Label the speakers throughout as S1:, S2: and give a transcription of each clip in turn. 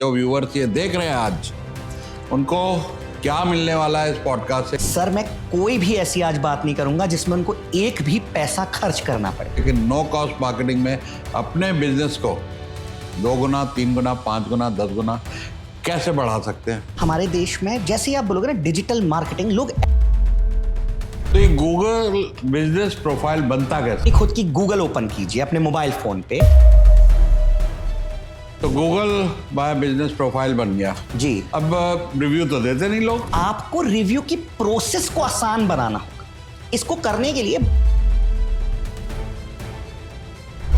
S1: जो व्यूअर्स ये देख रहे हैं आज, उनको क्या मिलने वाला है इस पॉडकास्ट से?
S2: सर मैं कोई भी ऐसी आज बात नहीं करूंगा जिसमें उनको एक भी पैसा खर्च करना पड़े।
S1: लेकिन नो कॉस्ट मार्केटिंग में अपने बिजनेस को 2 गुना, 3 गुना, 5 गुना, 10 गुना कैसे बढ़ा सकते हैं?
S2: हमारे देश में जैसे ही आप बोलोगे ना डिजिटल मार्केटिंग, लोग
S1: तो ये गूगल बिजनेस प्रोफाइल बनता कैसे?
S2: खुद की गूगल ओपन कीजिए अपने मोबाइल फोन पे।
S1: तो गूगल बाय बिजनेस प्रोफाइल बन गया
S2: जी।
S1: अब रिव्यू तो देते नहीं लोग।
S2: आपको रिव्यू की प्रोसेस को आसान बनाना होगा। इसको करने के लिए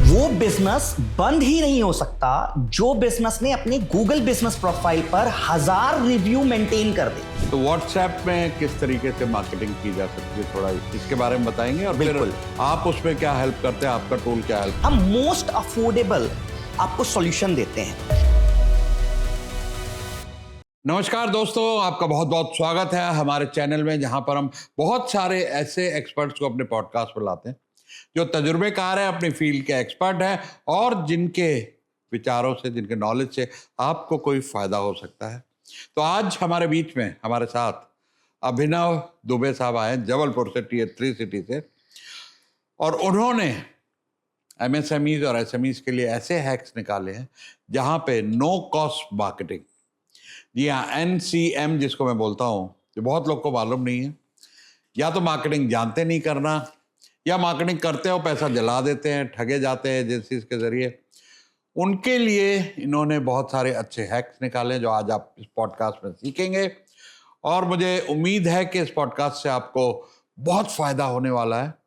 S2: वो बिजनेस बंद ही नहीं हो सकता जो बिजनेस ने अपने गूगल बिजनेस प्रोफाइल पर 1000 रिव्यू मेंटेन कर दे।
S1: तो व्हाट्सएप में किस तरीके से मार्केटिंग की जा सकती है, थोड़ा इसके बारे में बताएंगे और फिर
S2: बिल्कुल।
S1: आप उसमें क्या हेल्प करते हैं, आपका टूल क्या हेल्प?
S2: हम मोस्ट अफोर्डेबल आपको सॉल्यूशन देते हैं।
S1: नमस्कार दोस्तों, आपका बहुत बहुत स्वागत है हमारे चैनल में, जहां पर हम बहुत सारे ऐसे एक्सपर्ट्स को अपने पॉडकास्ट पर लाते हैं जो तजुर्बेकार है, अपनी फील्ड के एक्सपर्ट हैं और जिनके विचारों से, जिनके नॉलेज से आपको कोई फायदा हो सकता है। तो आज हमारे बीच में हमारे साथ अभिनव दुबे साहब आए जबलपुर से, Tier 3 सिटी से, और उन्होंने MSMEs और SMEs के लिए ऐसे हैक्स निकाले हैं जहां पे नो कॉस्ट मार्केटिंग, जी हाँ, NCM जिसको मैं बोलता हूँ, जो बहुत लोग को मालूम नहीं है। या तो मार्केटिंग जानते नहीं करना, या मार्केटिंग करते हो पैसा जला देते हैं, ठगे जाते हैं एजेंसीज के जरिए। उनके लिए इन्होंने बहुत सारे अच्छे हैक्स निकाले जो आज आप इस पॉडकास्ट में सीखेंगे, और मुझे उम्मीद है कि इस पॉडकास्ट से आपको बहुत फायदा होने वाला है।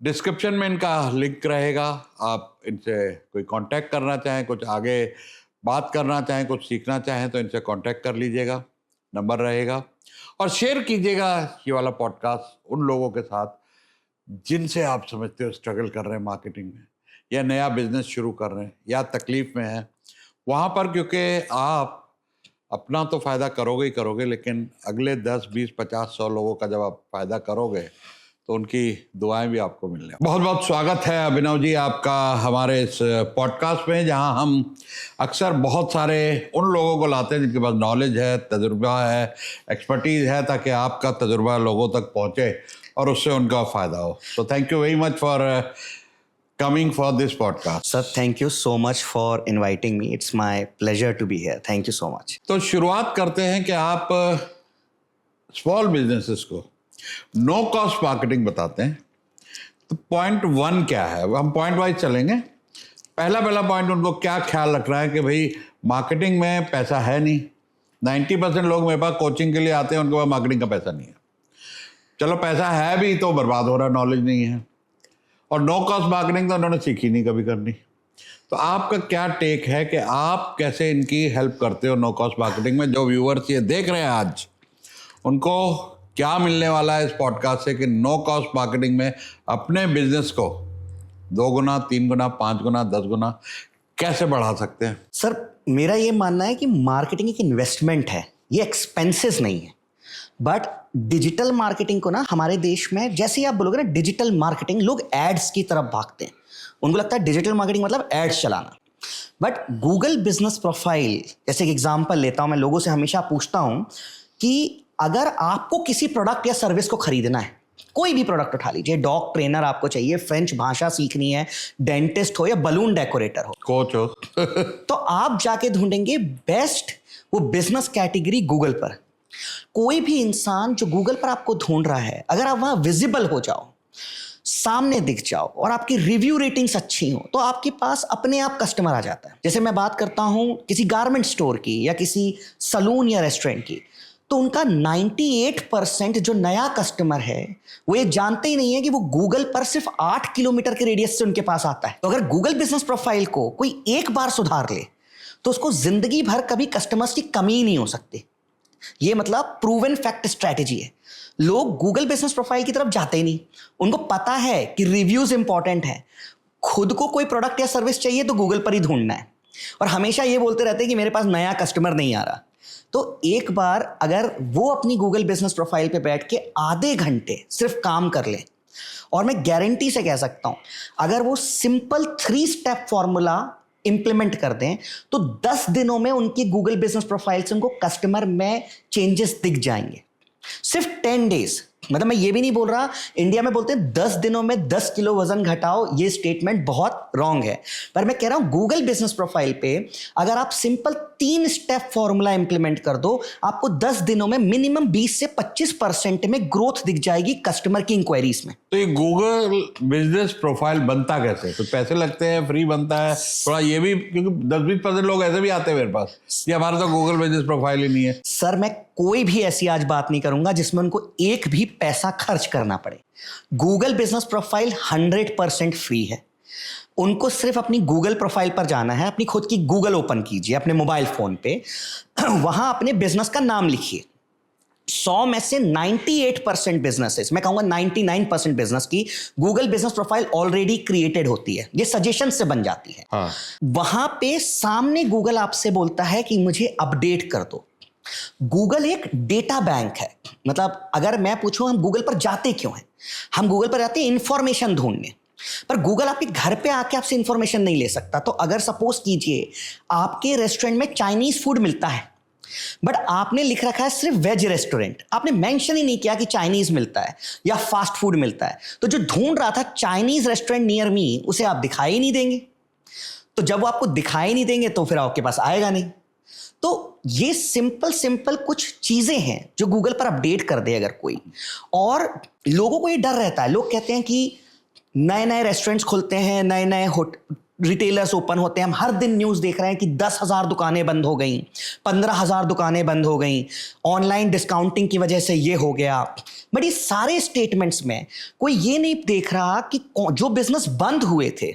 S1: डिस्क्रिप्शन में इनका लिंक रहेगा, आप इनसे कोई कांटेक्ट करना चाहें, कुछ आगे बात करना चाहें, कुछ सीखना चाहें तो इनसे कांटेक्ट कर लीजिएगा, नंबर रहेगा। और शेयर कीजिएगा ये वाला पॉडकास्ट उन लोगों के साथ जिनसे आप समझते हो स्ट्रगल कर रहे हैं मार्केटिंग में, या नया बिजनेस शुरू कर रहे हैं, या तकलीफ में हैं वहाँ पर, क्योंकि आप अपना तो फ़ायदा करोगे ही करोगे, लेकिन अगले 10, 20, 50, 100 लोगों का जब आप फ़ायदा करोगे तो उनकी दुआएं भी आपको मिलने। बहुत बहुत स्वागत है अभिनव जी आपका हमारे इस पॉडकास्ट में, जहां हम अक्सर बहुत सारे उन लोगों को लाते हैं जिनके पास नॉलेज है, तजुर्बा है, एक्सपर्टीज है, ताकि आपका तजुर्बा लोगों तक पहुंचे और उससे उनका फ़ायदा हो। So thank you very much for coming for this podcast.
S2: Sir thank you so much for inviting me, it's my pleasure to be here, thank you so much.
S1: तो शुरुआत करते हैं कि आप स्मॉल बिजनेसेस को नो कॉस्ट मार्केटिंग बताते हैं, तो पॉइंट 1 क्या है? हम पॉइंट वाइज चलेंगे। पहला पॉइंट, उनको क्या ख्याल रख रहा है कि भाई मार्केटिंग में पैसा है नहीं। 90% लोग मेरे पास कोचिंग के लिए आते हैं, उनके पास मार्केटिंग का पैसा नहीं है। चलो पैसा है भी तो बर्बाद हो रहा, नॉलेज नहीं है, और नो कॉस्ट मार्केटिंग तो उन्होंने सीखी नहीं कभी करनी। तो आपका क्या टेक है कि आप कैसे इनकी हेल्प करते हो नो कॉस्ट मार्केटिंग में? जो व्यूअर्स ये देख रहे हैं आज, उनको क्या मिलने वाला है इस पॉडकास्ट से कि नो कॉस्ट मार्केटिंग में अपने बिजनेस को 2 गुना, 3 गुना, 5 गुना, 10 गुना कैसे बढ़ा सकते हैं?
S2: सर मेरा ये मानना है कि मार्केटिंग एक इन्वेस्टमेंट है, ये एक्सपेंसेस नहीं है। बट डिजिटल मार्केटिंग को ना हमारे देश में जैसे ही आप बोलोगे ना डिजिटल मार्केटिंग, लोग एड्स की तरफ भागते हैं। उनको लगता है डिजिटल मार्केटिंग मतलब एड्स चलाना। बट गूगल बिजनेस प्रोफाइल, जैसे एक एग्जांपल लेता हूं, मैं लोगों से हमेशा पूछता हूं कि अगर आपको किसी प्रोडक्ट या सर्विस को खरीदना है, कोई भी प्रोडक्ट उठा लीजिए, डॉग ट्रेनर आपको चाहिए, फ्रेंच भाषा सीखनी है, डेंटिस्ट हो या बलून डेकोरेटर हो,
S1: कोच हो
S2: तो आप जाके ढूंढेंगे बेस्ट वो बिजनेस कैटेगरी गूगल पर। कोई भी इंसान जो गूगल पर आपको ढूंढ रहा है, अगर आप वहां विजिबल हो जाओ, सामने दिख जाओ और आपकी रिव्यू रेटिंग्स अच्छी हो, तो आपके पास अपने आप कस्टमर आ जाता है। जैसे मैं बात करता हूं किसी गारमेंट स्टोर की या किसी सलून या रेस्टोरेंट की, तो उनका 98% जो नया कस्टमर है वो ये जानते ही नहीं है कि वो गूगल पर सिर्फ 8 किलोमीटर के रेडियस से उनके पास आता है। तो अगर गूगल बिजनेस प्रोफाइल को कोई एक बार सुधार ले तो उसको जिंदगी भर कभी कस्टमर्स की कमी नहीं हो सकती। ये मतलब प्रूवन फैक्ट स्ट्रैटेजी है। लोग गूगल बिजनेस प्रोफाइल की तरफ जाते ही नहीं, उनको पता है कि रिव्यूज इंपॉर्टेंट है। खुद को कोई प्रोडक्ट या सर्विस चाहिए तो गूगल पर ही ढूंढना है, और हमेशा ये बोलते रहते हैं कि मेरे पास नया कस्टमर नहीं आ रहा। तो एक बार अगर वो अपनी गूगल बिजनेस प्रोफाइल पे बैठ के आधे घंटे सिर्फ काम कर ले, और मैं गारंटी से कह सकता हूं अगर वो सिंपल 3 स्टेप फॉर्मूला इंप्लीमेंट कर दें तो 10 दिनों में उनकी गूगल बिजनेस प्रोफाइल से उनको कस्टमर में चेंजेस दिख जाएंगे। सिर्फ 10 डेज, मतलब मैं ये भी नहीं बोल रहा, इंडिया में बोलते हैं 10 दिनों में 10 किलो वजन घटाओ, ये स्टेटमेंट बहुत रॉन्ग है। पर मैं कह रहा हूं गूगल बिजनेस प्रोफाइल पे अगर आप सिंपल 3 स्टेप फॉर्मूला इंप्लीमेंट कर दो, आपको 10 दिनों में मिनिमम 20 से 25% में ग्रोथ दिख जाएगी कस्टमर की इंक्वायरीज में।
S1: तो ये गूगल बिजनेस प्रोफाइल बनता कैसे? कुछ पैसे लगते हैं, फ्री बनता है? थोड़ा ये भी, क्योंकि 10-20% लोग ऐसे भी आते हैं मेरे पास कि हमारा तो गूगल बिजनेस प्रोफाइल ही नहीं है।
S2: सर मैं कोई भी ऐसी आज बात नहीं करूंगा जिसमें उनको एक भी पैसा खर्च करना पड़े। गूगल बिजनेस प्रोफाइल 100% फ्री है। उनको सिर्फ अपनी गूगल प्रोफाइल पर जाना है, अपनी खुद की गूगल ओपन कीजिए अपने मोबाइल फोन पे, वहां अपने बिजनेस का नाम लिखिए। 100 में से 98% बिजनेसेस, मैं कहूंगा 99% बिजनेस की Google business profile already created होती है, ये सजेशन से बन जाती है।
S1: हाँ।
S2: वहां पे सामने गूगल आपसे बोलता है कि मुझे अपडेट कर दो। गूगल एक डेटा बैंक है, मतलब अगर मैं पूछूं हम गूगल पर जाते क्यों हैं, हम गूगल पर जाते हैं इंफॉर्मेशन ढूंढने, पर गूगल आपके घर पे आके आपसे इंफॉर्मेशन नहीं ले सकता। तो अगर सपोज कीजिए आपके रेस्टोरेंट में चाइनीज फूड मिलता है बट आपने लिख रखा है सिर्फ वेज रेस्टोरेंट, आपने मेंशन ही नहीं किया कि चाइनीज मिलता है या फास्ट फूड मिलता है, तो जो ढूंढ रहा था चाइनीज रेस्टोरेंट नियर मी उसे आप दिखाई नहीं देंगे। तो जब वो आपको दिखाई नहीं देंगे तो फिर आपके पास आएगा नहीं। तो ये सिंपल कुछ चीजें हैं जो गूगल पर अपडेट कर दे अगर कोई, और लोगों को ये डर रहता है, लोग कहते हैं कि नए नए रेस्टोरेंट्स खुलते हैं, नए नए रिटेलर्स ओपन होते हैं, हम हर दिन न्यूज़ देख रहे हैं कि 10,000 दुकानें बंद हो गई, 15,000 दुकानें बंद हो गई, ऑनलाइन डिस्काउंटिंग की वजह से ये हो गया। बट ये सारे स्टेटमेंट्स में कोई ये नहीं देख रहा कि जो बिजनेस बंद हुए थे,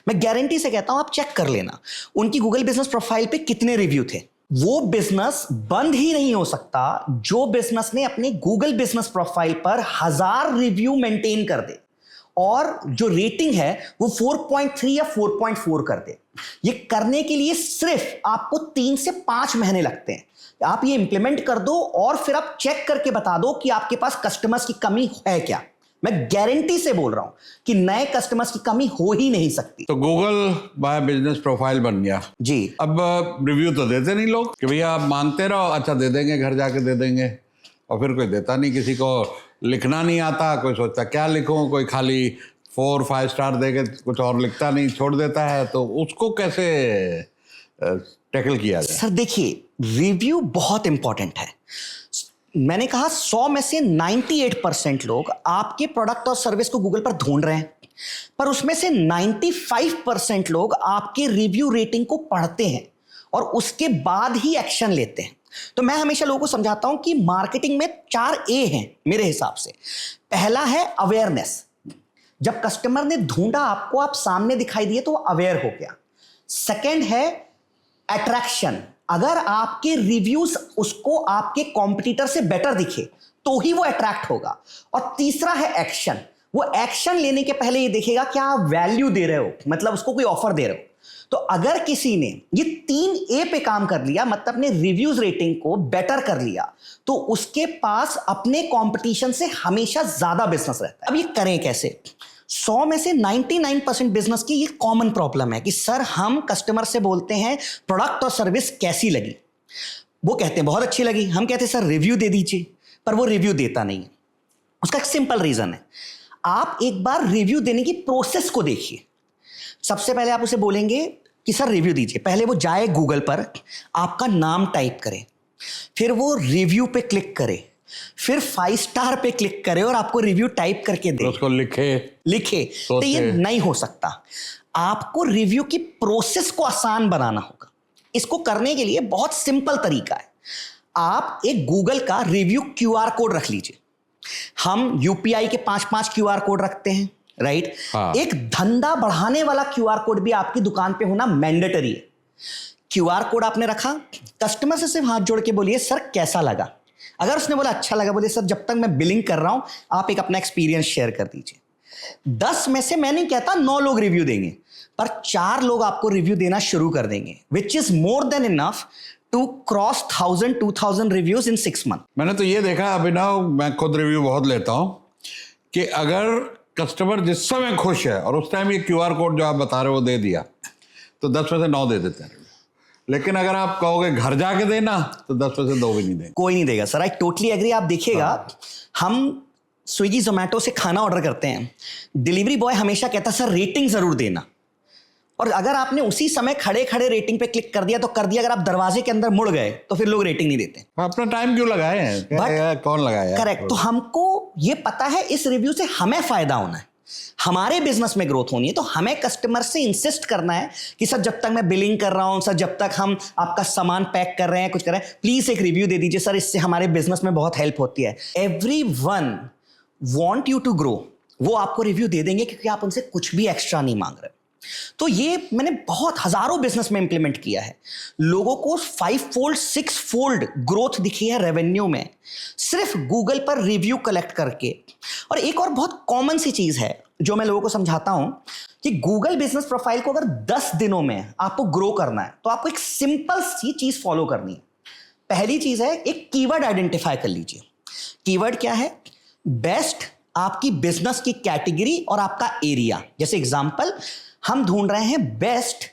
S2: मैं गारंटी से कहता हूं आप चेक कर लेना उनकी गूगल बिजनेस प्रोफाइल पे कितने रिव्यू थे। वो बिजनेस बंद ही नहीं हो सकता जो बिजनेस ने अपने गूगल बिजनेस प्रोफाइल पर 1000 रिव्यू मेंटेन कर दे और जो रेटिंग है वो 4.3 या 4.4 कर दे। ये करने के लिए सिर्फ आपको 3 से 5 महीने लगते हैं। आप ये इंप्लीमेंट कर दो और फिर आप चेक करके बता दो कि आपके पास कस्टमर्स की कमी है क्या। मैं गारंटी से बोल रहा हूं कि नए कस्टमर्स की कमी हो ही नहीं सकती।
S1: तो गूगल बाय बिजनेस प्रोफाइल बन गया
S2: जी।
S1: अब रिव्यू तो देते नहीं लोग कि भैया आप मांगते रहो, अच्छा दे देंगे, घर जाके दे देंगे, और फिर कोई देता नहीं, किसी को लिखना नहीं आता, कोई सोचता क्या लिखूं, कोई खाली 4-5 स्टार देके कुछ और लिखता नहीं, छोड़ देता है। तो उसको कैसे टैकल किया जाए?
S2: सर देखिए, रिव्यू बहुत इंपॉर्टेंट है। मैंने कहा 100 में से 98% लोग आपके प्रोडक्ट और सर्विस को गूगल पर ढूंढ रहे हैं, पर उसमें से 95% लोग आपके रिव्यू रेटिंग को पढ़ते हैं और उसके बाद ही एक्शन लेते हैं। तो मैं हमेशा लोगों को समझाता हूं कि मार्केटिंग में 4 ए हैं मेरे हिसाब से। पहला है अवेयरनेस, जब कस्टमर ने ढूंढा आपको, आप सामने दिखाई दिए तो वो अवेयर हो गया। सेकेंड है अट्रैक्शन, अगर आपके रिव्यूज उसको आपके कॉम्पिटिटर से बेटर दिखे तो ही वो अट्रैक्ट होगा। और तीसरा है एक्शन, वो एक्शन लेने के पहले ये देखेगा क्या आप वैल्यू दे रहे हो, मतलब उसको कोई ऑफर दे रहे हो। तो अगर किसी ने ये 3 ए पे काम कर लिया, मतलब अपने रिव्यूज रेटिंग को बेटर कर लिया, तो उसके पास अपने कंपटीशन से हमेशा ज्यादा बिजनेस रहता है। अब ये करें कैसे? 100 में से 99% बिजनेस की ये कॉमन प्रॉब्लम है कि सर हम कस्टमर से बोलते हैं प्रोडक्ट और सर्विस कैसी लगी, वो कहते हैं बहुत अच्छी लगी, हम कहते हैं सर रिव्यू दे दीजिए, पर वो रिव्यू देता नहीं है। उसका एक सिंपल रीजन है, आप एक बार रिव्यू देने की प्रोसेस को देखिए। सबसे पहले आप उसे बोलेंगे कि सर रिव्यू दीजिए, पहले वो जाए गूगल पर, आपका नाम टाइप करे, फिर वो रिव्यू पे क्लिक करे, फिर 5 स्टार पे क्लिक करे और आपको रिव्यू टाइप करके दे,
S1: उसको लिखे।
S2: तो ये नहीं हो सकता। आपको रिव्यू की प्रोसेस को आसान बनाना होगा। इसको करने के लिए बहुत सिंपल तरीका है, आप एक गूगल का रिव्यू क्यूआर कोड रख लीजिए। हम यूपीआई के 5-5 क्यूआर कोड रखते हैं, राइट?
S1: हाँ।
S2: एक धंधा बढ़ाने वाला क्यूआर कोड भी आपकी दुकान पे होना मैंडेटरी है। क्यूआर कोड आपने रखा, कस्टमर से सिर्फ हाथ जोड़ के बोलिए सर कैसा लगा। अगर उसने बोला अच्छा लगा, बोले सर जब तक मैं बिलिंग कर रहा हूं आप एक अपना एक्सपीरियंस शेयर कर दीजिए। 10 में से मैं नहीं कहता 9 लोग रिव्यू देंगे, पर 4 लोग आपको रिव्यू देना शुरू कर देंगे, which is more than enough to cross 1000-2000 reviews in 6 month.
S1: मैंने तो ये देखा अभिनव, मैं खुद रिव्यू बहुत लेता हूं, कि अगर कस्टमर जिस समय खुश है और उस टाइम ये क्यूआर कोड जो आप बता रहे हो वो दे दिया, तो 10 में से 9 दे देते हैं। लेकिन अगर आप कहोगे घर जाके देना तो 10 में से 2 भी नहीं देंगे।
S2: कोई नहीं देगा सर, आई टोटली एग्री। आप देखिएगा, हम स्विगी जोमेटो से खाना ऑर्डर करते हैं, डिलीवरी बॉय हमेशा कहता है सर रेटिंग जरूर देना, और अगर आपने उसी समय खड़े खड़े रेटिंग पे क्लिक कर दिया तो कर दिया, अगर आप दरवाजे के अंदर मुड़ गए तो फिर लोग रेटिंग नहीं देते।
S1: अपना टाइम क्यों लगाए हैं? कौन लगाया?
S2: करेक्ट। तो हमको ये पता है इस रिव्यू से हमें फायदा होना है, हमारे बिजनेस में ग्रोथ होनी है, तो हमें कस्टमर से इंसिस्ट करना है कि सर जब तक मैं बिलिंग कर रहा हूं, सर जब तक हम आपका सामान पैक कर रहे हैं, कुछ कर रहे हैं, प्लीज एक रिव्यू दे दीजिए सर, इससे हमारे बिजनेस में बहुत हेल्प होती है। Everyone want you to grow, वो आपको रिव्यू दे देंगे क्योंकि आप उनसे कुछ भी एक्स्ट्रा नहीं मांग रहे। तो ये मैंने बहुत हजारों बिजनेस में इंप्लीमेंट किया है, लोगों को 5 फोल्ड 6 फोल्ड ग्रोथ दिखी है रेवेन्यू में, सिर्फ गूगल पर रिव्यू कलेक्ट करके। और एक और बहुत कॉमन सी चीज है जो मैं लोगों को समझाता हूं कि गूगल बिजनेस प्रोफाइल को अगर 10 दिनों में आपको ग्रो करना है तो आपको एक सिंपल सी चीज फॉलो करनी है। पहली चीज है, एक कीवर्ड आइडेंटिफाई कर लीजिए। कीवर्ड क्या है? बेस्ट आपकी बिजनेस की कैटेगरी और आपका एरिया। जैसे एग्जांपल, हम ढूंढ रहे हैं बेस्ट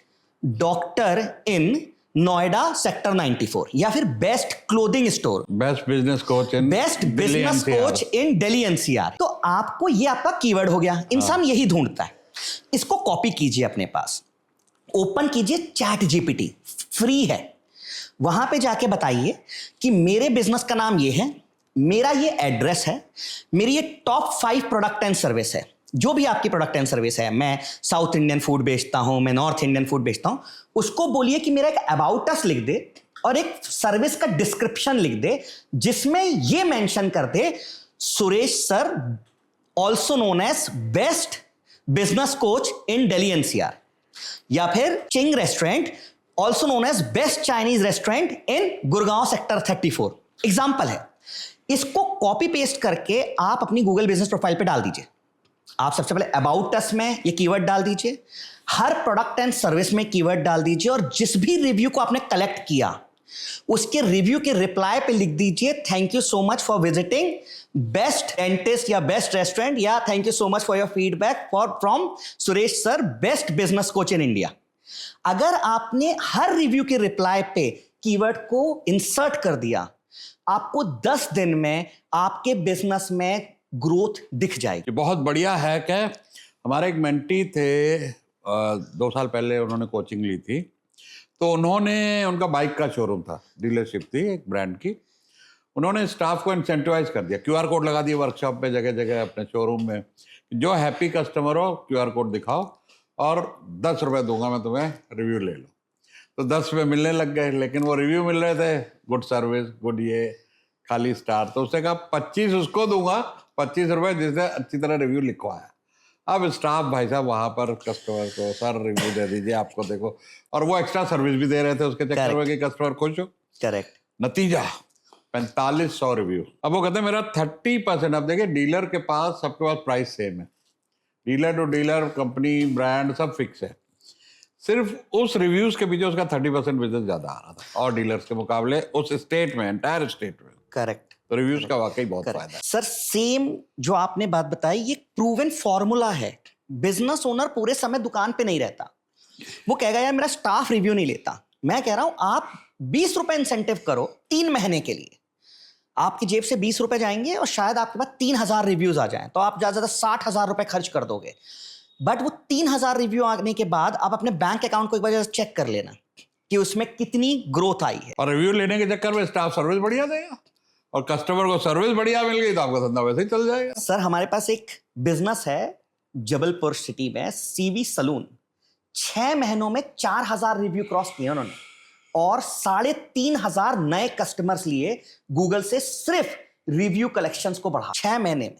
S2: डॉक्टर इन नोएडा सेक्टर 94, या फिर best clothing store,
S1: best business coach
S2: in Delhi NCR. तो आपको ये आपका कीवर्ड हो गया, इंसान यही ढूंढता है। इसको कॉपी कीजिए अपने पास, ओपन कीजिए चैट जीपीटी, फ्री है, वहां पे जाके बताइए कि मेरे बिजनेस का नाम ये है, मेरा ये एड्रेस है, मेरी ये टॉप 5 प्रोडक्ट एंड सर्विस है, जो भी आपकी प्रोडक्ट एंड सर्विस है, मैं साउथ इंडियन फूड बेचता हूं, मैं नॉर्थ इंडियन फूड बेचता हूं, उसको बोलिए कि मेरा एक अबाउट अस लिख दे और एक सर्विस का डिस्क्रिप्शन लिख दे जिसमें ये मेंशन कर दे, Suresh sir also known as best business coach in Delhi NCR, या फिर Ching restaurant also known as best Chinese restaurant in Gurgaon sector 34। Example है। इसको कॉपी पेस्ट करके आप अपनी गूगल बिजनेस प्रोफाइल पे डाल दीजिए। आप सबसे पहले अबाउट अस में ये कीवर्ड डाल दीजिए, हर प्रोडक्ट एंड सर्विस में कीवर्ड डाल दीजिए, और जिस भी रिव्यू को आपने कलेक्ट किया उसके रिव्यू के रिप्लाई पे लिख दीजिए thank you so much for visiting best dentist या बेस्ट रेस्टोरेंट, या thank you so much for your feedback from Suresh sir best business coach in India. अगर आपने हर रिव्यू के रिप्लाई पे कीवर्ड को इंसर्ट कर दिया, आपको 10 दिन में आपके बिजनेस में ग्रोथ दिख जाएगी।
S1: बहुत बढ़िया है। क्या हमारे एक मेंटी थे, 2 साल पहले उन्होंने कोचिंग ली थी, तो उन्होंने, उनका बाइक का शोरूम था, डीलरशिप थी एक ब्रांड की, उन्होंने स्टाफ को इंसेंटिवाइज कर दिया, QR कोड लगा दिए वर्कशॉप पे, जगह जगह अपने शोरूम में, जो हैप्पी कस्टमर हो QR कोड दिखाओ और 10 रुपये दूंगा मैं तुम्हें, रिव्यू ले लो। तो 10 रुपये मिलने लग गए, लेकिन वो रिव्यू मिल रहे थे गुड सर्विस, गुड ये, खाली स्टार। तो उसने कहा 25 उसको दूंगा, 25 रुपये जिसने अच्छी तरह रिव्यू लिखवाया। अब स्टाफ भाई साहब वहां पर कस्टमर को सर रिव्यू दे दीजिए, आपको देखो, और वो एक्स्ट्रा सर्विस भी दे रहे थे उसके चक्कर में कि कस्टमर खुश हो।
S2: करेक्ट।
S1: नतीजा 4500 रिव्यू। अब वो कहते हैं मेरा 30%। अब देखिए डीलर के पास, सबके पास प्राइस सेम है, dealer to dealer, company, brand सब फिक्स है, सिर्फ उस रिव्यूज के पीछे उसका 30% बिजनेस ज्यादा आ रहा था और डीलर्स के मुकाबले उस स्टेट में, एंटायर स्टेट में।
S2: करेक्ट।
S1: तो रिव्यूज का वाकई बहुत फायदा है।
S2: सर सेम जो आपने बात बताई, ये प्रूवन फॉर्मूला है। बिजनेस ओनर पूरे समय दुकान पे नहीं रहता, वो कहेगा यार मेरा स्टाफ रिव्यू नहीं लेता। मैं कह रहा हूं आप 20 रुपए इंसेंटिव करो 3 महीने के लिए, आपकी जेब से 20 रुपए जाएंगे और शायद आपके पास 3000 रिव्यूज आ जाएं, तो आप ज्यादा से ज्यादा 60,000 रुपए खर्च कर दोगे। बट वो 3000 रिव्यू आने के बाद आप अपने बैंक अकाउंट को एक बार चेक कर लेना कि उसमें कितनी ग्रोथ आई है।
S1: और रिव्यू लेने के चक्कर में स्टाफ सर्विस बढ़िया देगा और कस्टमर को सर्विस बढ़िया मिल गई तो आपका धंधा वैसे ही चल जाएगा।
S2: सर हमारे पास एक बिजनेस है जबलपुर सिटी में, सीवी सलून, 6 महीनों में 4000 रिव्यू क्रॉस किए उन्होंने और 3500 नए कस्टमर्स लिए गूगल से, सिर्फ रिव्यू कलेक्शंस को बढ़ा 6 महीने में।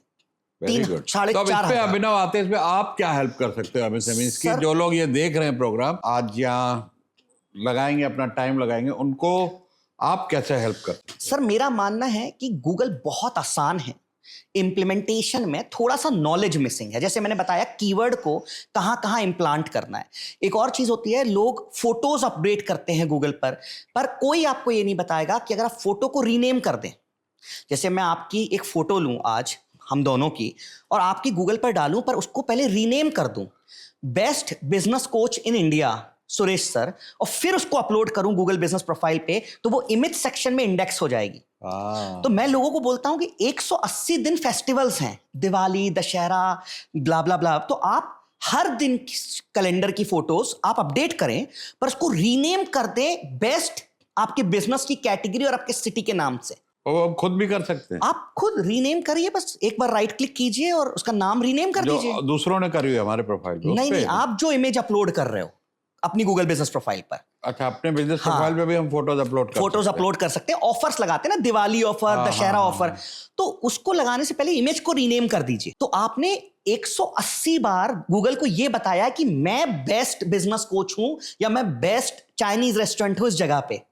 S1: Very good. तो अब इस पे अभिनव आते हैं, इस पे आप क्या हेल्प कर सकते हो हमें मींस की जो लोग ये देख रहे हैं प्रोग्राम, आज यहाँ लगाएंगे अपना टाइम लगाएंगे, उनको आप कैसे हेल्प करते हैं?
S2: सर मेरा मानना है कि गूगल बहुत आसान है, इंप्लीमेंटेशन में थोड़ा सा नॉलेज मिसिंग है। जैसे मैंने बताया कीवर्ड को कहां कहां इंप्लांट करना है। एक और चीज होती है, लोग फोटोज अपडेट करते हैं गूगल पर कोई आपको ये नहीं बताएगा कि अगर आप फोटो को रीनेम कर दें, जैसे मैं आपकी एक फोटो लूं आज हम दोनों की और आपकी गूगल पर डालूं, पर उसको पहले रीनेम कर दूं, best business coach in India Suresh sir और फिर उसको अपलोड करूं गूगल बिजनेस प्रोफाइल पे, तो वो इमेज सेक्शन में इंडेक्स हो जाएगी। तो मैं लोगों को बोलता हूं कि 180 दिन फेस्टिवल्स हैं, दिवाली, दशहरा, ब्ला ब्ला ब्ला, तो आप हर दिन कैलेंडर की फोटोज आप अपडेट करें, पर उसको रीनेम कर दें बेस्ट आपके बिजनेस की कैटेगरी और आपके सिटी के नाम से।
S1: वो हम खुद भी कर सकते हैं,
S2: आप खुद रीनेम करिए, बस एक बार राइट क्लिक कीजिए और उसका नाम रीनेम कर दीजिए।
S1: जो दूसरों ने करी हुई है हमारे प्रोफाइल पे,
S2: नहीं नहीं, आप जो इमेज अपलोड कर रहे हो अपनी गूगल बिजनेस प्रोफाइल पर,
S1: अच्छा, अपने बिजनेस प्रोफाइल पे भी हम फोटोज अपलोड
S2: कर सकते हैं। ऑफर्स लगाते हैं ना, दिवाली ऑफर, दशहरा ऑफर, तो उसको लगाने से पहले इमेज को रीनेम कर दीजिए। तो आपने 180 बार गूगल को यह बताया कि मैं बेस्ट बिजनेस कोच हूं या मैं बेस्ट चाइनीज रेस्टोरेंट हूं इस जगह पे।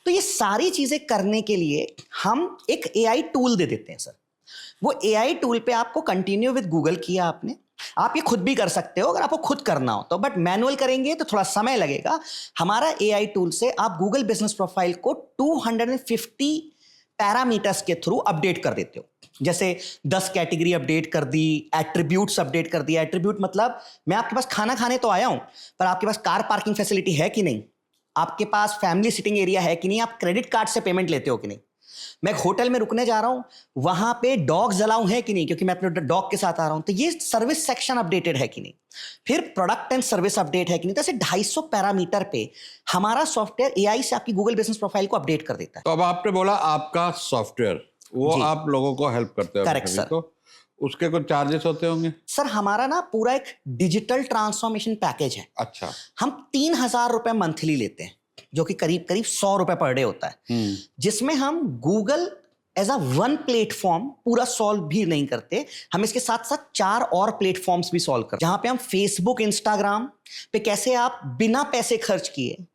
S2: तो ये सारी चीजें करने के लिए हम एक एआई टूल दे देते हैं सर। वो एआई टूल पे आपको कंटिन्यू विद गूगल किया आपने, आप ये खुद भी कर सकते हो अगर आपको खुद करना हो तो, बट मैनुअल करेंगे तो थोड़ा समय लगेगा। हमारा एआई टूल से आप गूगल बिजनेस प्रोफाइल को 250 पैरामीटर्स के थ्रू अपडेट कर देते हो। जैसे 10 कैटेगरी अपडेट कर दी, एट्रीब्यूट्स अपडेट कर दिया। एट्रीब्यूट मतलब मैं आपके पास खाना खाने तो आया हूं, पर आपके पास कार पार्किंग फैसिलिटी है कि नहीं, आपके पास फैमिली सिटिंग एरिया है कि नहीं, आप क्रेडिट कार्ड से पेमेंट लेते हो कि नहीं, मैं होटल में रुकने जा रहा हूं, वहां पे डॉग्स अलाउ है कि नहीं क्योंकि मैं अपने डॉग के साथ आ रहा हूं, तो ये सर्विस सेक्शन अपडेटेड है कि नहीं, फिर प्रोडक्ट एंड सर्विस अपडेट है कि नहीं। तो ऐसे 250 पैरामीटर पे हमारा सॉफ्टवेयर एआई से आपकी गूगल बिजनेस प्रोफाइल को अपडेट कर देता है।
S1: तो अब आपने बोला आपका सॉफ्टवेयर वो आप लोगों को हेल्प करते हो,
S2: करेक्ट सर।
S1: तो उसके कुछ चार्जेस होते होंगे?
S2: सर हमारा ना पूरा एक डिजिटल ट्रांसफॉर्मेशन पैकेज है।
S1: अच्छा,
S2: हम 3,000 रुपए मंथली लेते हैं, जो कि करीब करीब 100 रुपए पर डे होता है, जिसमें हम Google as a one platform पूरा सॉल्व भी नहीं करते, हम इसके साथ साथ 4 और प्लेटफॉर्म्स भी सॉल्व करते हैं, जहां पे हम फेसबुक, इंस्टाग्राम पे कैसे आप बिना पैसे खर्च किए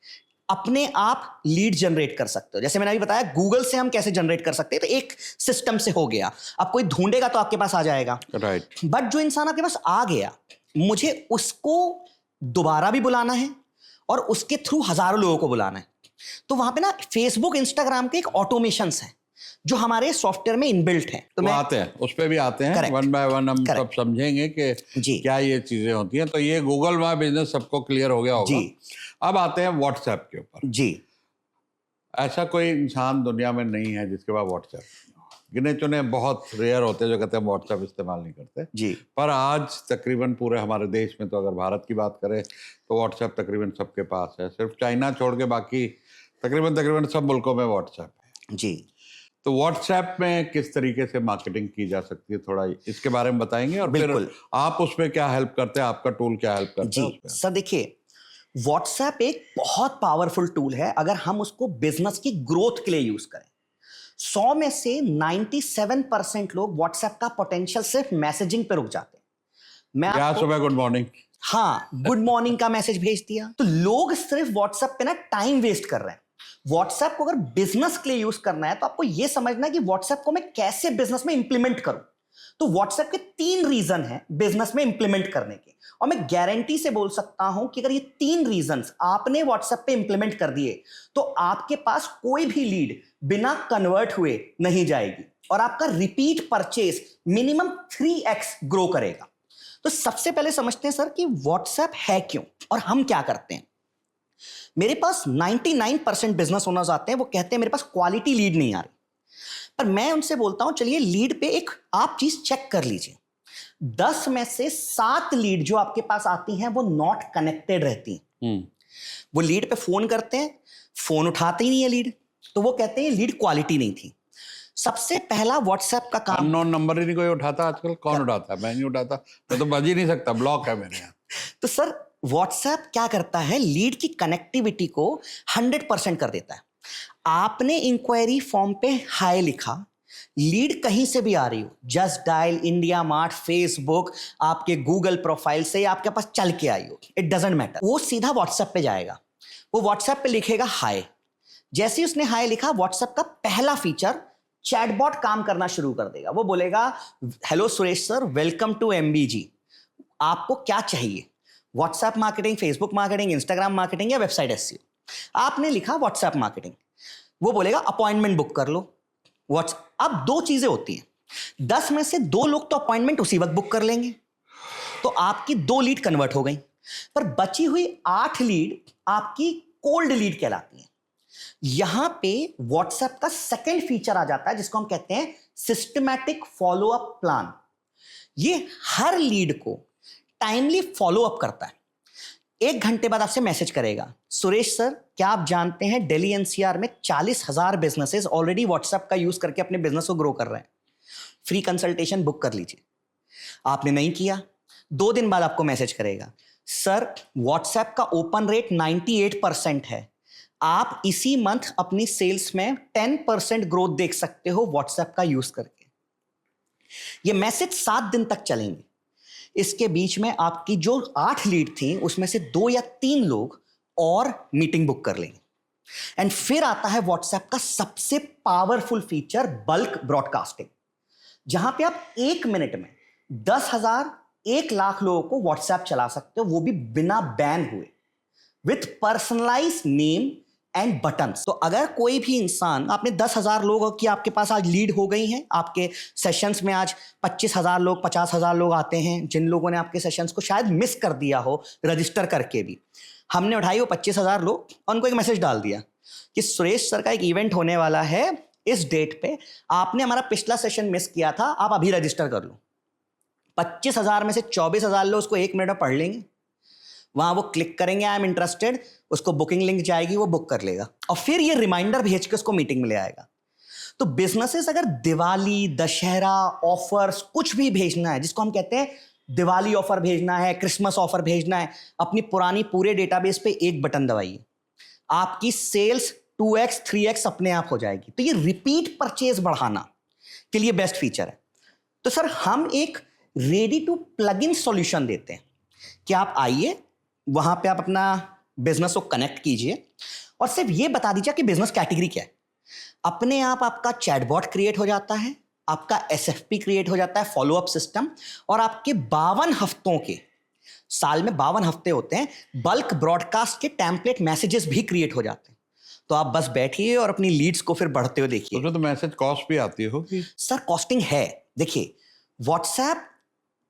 S2: अपने आप लीड जनरेट कर सकते हो। जैसे मैंने अभी बताया गूगल से हम कैसे जनरेट कर सकते हैं, तो एक सिस्टम से हो गया। अब कोई ढूंढेगा तो आपके पास आ जाएगा,
S1: राइट।
S2: बट जो इंसान आपके पास आ गया, मुझे उसको दोबारा भी बुलाना है और उसके थ्रू हजारों लोगों को बुलाना है। तो वहां पे ना फेसबुक, इंस्टाग्राम के एक ऑटोमेशंस हैं जो हमारे सॉफ्टवेयर में इनबिल्ट हैं। तो
S1: वो आते हैं, उस पे भी आते हैं, वन बाय वन हम सब समझेंगे कि क्या ये चीजें होती हैं। तो ये गूगल माय बिजनेस सबको क्लियर हो गया होगा जी। अब आते हैं व्हाट्सएप के ऊपर जी। ऐसा कोई इंसान दुनिया में नहीं है जिसके पास व्हाट्सएप, गिने चुने बहुत रेयर होते हैं जो कहते हैं व्हाट्सएप इस्तेमाल नहीं करते जी। पर आज तकरीबन पूरे हमारे देश में, तो अगर भारत की बात करें तो व्हाट्सएप तकरीबन सबके पास है, सिर्फ चाइना छोड़ के बाकी तकरीबन सब मुल्कों में व्हाट्सएप है जी। तो व्हाट्सएप में किस तरीके से मार्केटिंग की जा सकती है, थोड़ा इसके बारे में बताएंगे, और फिर आप उसमें क्या हेल्प करते हैं, आपका टूल क्या हेल्प करता है उसमें? सर देखिए, व्हाट्सएप एक बहुत पावरफुल टूल है अगर हम उसको बिजनेस की ग्रोथ के लिए यूज करें। 100 में से 97% लोग व्हाट्सएप का पोटेंशियल सिर्फ मैसेजिंग पे रुक जाते हैं। मैं सुबह गुड मॉर्निंग, हाँ गुड मॉर्निंग का मैसेज भेज दिया, तो लोग सिर्फ व्हाट्सएप पे ना टाइम वेस्ट कर रहे हैं। व्हाट्सएप को अगर बिजनेस के लिए यूज करना है तो आपको यह समझना है कि व्हाट्सएप को मैं कैसे बिजनेस में इंप्लीमेंट करूं। तो व्हाट्सएप के 3 रीजन हैं बिजनेस में इंप्लीमेंट करने के, और मैं गारंटी से बोल सकता हूं कि अगर ये 3 रीजंस आपने व्हाट्सएप पे इंप्लीमेंट कर दिए तो आपके पास कोई भी लीड बिना कन्वर्ट हुए नहीं जाएगी और आपका repeat purchase minimum 3x grow करेगा। तो सबसे पहले समझते हैं सर कि व्हाट्सएप है क्यों और हम क्या करते हैं। मेरे पास 99% बिजनेस ओनर्स आते हैं, वो कहते हैं मेरे पास क्वालिटी लीड नहीं आ रही, पर मैं उनसे बोलता हूं चलिए लीड पे एक आप चीज चेक कर लीजिए। 10 में से 7 लीड जो आपके पास आती हैं वो नॉट कनेक्टेड रहती हैं। वो लीड पे फोन करते हैं, फोन उठाते ही नहीं है लीड, तो वो कहते हैं लीड क्वालिटी नहीं थी। सबसे पहला व्हाट्सएप का काम, अननोन नंबर ही नहीं कोई उठाता आजकल, कौन उठाता है? मैं नहीं उठाता, मैं तो बज ही नहीं सकता, ब्लॉक है मेरे यहाँ। तो सर व्हाट्सएप क्या करता है, लीड की कनेक्टिविटी को 100% कर देता है। आपने इंक्वायरी फॉर्म पे हाय लिखा, लीड कहीं से भी आ रही हो, just dial, India mart, Facebook, आपके गूगल प्रोफाइल से आपके पास चल के आई हो, इट डजंट मैटर, वो सीधा व्हाट्सएप पे जाएगा। वो व्हाट्सएप पे लिखेगा हाय, जैसे ही उसने हाय लिखा व्हाट्सएप का पहला फीचर चैटबॉट काम करना शुरू कर देगा। वो बोलेगा hello Suresh sir, welcome to MBG, आपको क्या चाहिए, WhatsApp marketing, Facebook marketing, Instagram marketing या वेबसाइट एसईओ। आपने लिखा व्हाट्सएप मार्केटिंग, वो बोलेगा अपॉइंटमेंट बुक कर लो। अब 2 चीजें होती हैं, 10 में से 2 लोग तो अपॉइंटमेंट उसी वक्त बुक कर लेंगे, तो आपकी 2 लीड कन्वर्ट हो गई।
S2: पर बची हुई 8 लीड आपकी कोल्ड लीड कहलाती है। यहां पे व्हाट्सएप का सेकंड फीचर आ जाता है जिसको हम कहते हैं सिस्टमैटिक फॉलो अप प्लान। ये हर लीड को टाइमली फॉलो अप करता है। 1 घंटे बाद आपसे मैसेज करेगा, सुरेश सर क्या आप जानते हैं दिल्ली एनसीआर में 40,000 बिजनेसेस ऑलरेडी व्हाट्सएप का यूज करके अपने बिजनेस को ग्रो कर रहे हैं, फ्री कंसल्टेशन बुक कर लीजिए। आपने नहीं किया, 2 दिन बाद आपको मैसेज करेगा, सर व्हाट्सएप का ओपन रेट 98% है, आप इसी मंथ अपनी सेल्स में 10% ग्रोथ देख सकते हो व्हाट्सएप का यूज करके। ये मैसेज 7 दिन तक चलेंगे। इसके बीच में आपकी जो 8 लीड थी उसमें से 2 या 3 लोग और मीटिंग बुक कर लेंगे। एंड फिर आता है व्हाट्सएप का सबसे पावरफुल फीचर बल्क ब्रॉडकास्टिंग, जहां पे आप 1 मिनट में 10,000 1 लाख लोगों को व्हाट्सएप चला सकते हो, वो भी बिना बैन हुए, with personalize name and buttons. तो अगर कोई भी इंसान, आपने 10,000 लोगों की आपके पास आज लीड हो गई हैं, आपके सेशंस में आज 25,000 लोग 50,000 लोग आते हैं, जिन लोगों ने आपके सेशंस को शायद मिस कर दिया हो रजिस्टर करके भी, हमने उठाई वो 25,000 लोग और उनको एक मैसेज डाल दिया कि सुरेश सर का एक इवेंट होने वाला है इस डेट पे, आपने हमारा पिछला सेशन मिस किया था, आप अभी रजिस्टर कर लो। 25,000 में से 24,000 लोग उसको 1 मिनट में पढ़ लेंगे, वहां वो क्लिक करेंगे आई एम इंटरेस्टेड, उसको बुकिंग लिंक जाएगी, वो बुक कर लेगा और फिर ये रिमाइंडर भेज के उसको मीटिंग में ले आएगा। तो बिजनेसेस अगर दिवाली, दशहरा ऑफर्स कुछ भी भेजना है, जिसको हम कहते हैं दिवाली ऑफर भेजना है, क्रिसमस ऑफर भेजना है, अपनी पुरानी पूरे डेटाबेस पे एक बटन दबाइए, आपकी सेल्स 2x 3x अपने आप हो जाएगी। तो ये रिपीट परचेज बढ़ाना के लिए बेस्ट फीचर है। तो सर हम एक ready to plug in solution देते हैं कि आप आइए, वहां पे आप अपना बिजनेस को कनेक्ट कीजिए और सिर्फ ये बता दीजिए कि बिजनेस कैटेगरी क्या है। अपने आप आपका चैटबॉट क्रिएट हो जाता है, आपका एसएफपी क्रिएट हो जाता है, फॉलो अप सिस्टम, और आपके 52 हफ्तों के, साल में 52 हफ्ते होते हैं, बल्क ब्रॉडकास्ट के टेम्पलेट मैसेजेस भी क्रिएट हो जाते हैं। तो आप बस बैठिए और अपनी लीड्स को फिर बढ़ते हुए देखिए।
S1: तो मैसेज कॉस्ट भी आती होगी?
S2: सर कॉस्टिंग है, देखिए व्हाट्सएप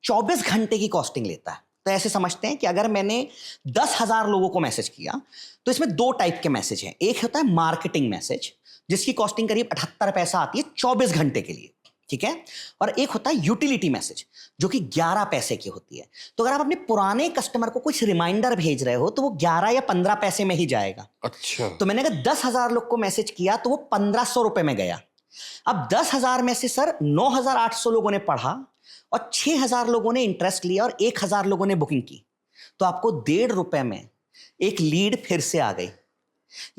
S2: 24 घंटे की कॉस्टिंग लेता है। तो ऐसे समझते हैं कि अगर मैंने 10,000 लोगों को मैसेज किया तो इसमें 2 टाइप के मैसेज हैं। एक होता है मार्केटिंग मैसेज, जिसकी कॉस्टिंग करीब 78 पैसा आती है 24 घंटे के लिए, ठीक है, और एक होता है यूटिलिटी मैसेज जो कि 11 पैसे की होती है। तो अगर आप अपने पुराने कस्टमर को कुछ रिमाइंडर भेज रहे हो तो वो 11 या 15 पैसे में ही जाएगा।
S1: अच्छा,
S2: तो मैंने अगर 10,000 लोग को मैसेज किया तो वो 1,500 रुपए में गया। अब 10,000 में से सर 9,800 लोगों ने पढ़ा और 6,000 लोगों ने इंटरेस्ट लिया और 1,000 लोगों ने बुकिंग की, तो आपको 1.5 रुपए में एक लीड फिर से आ गई।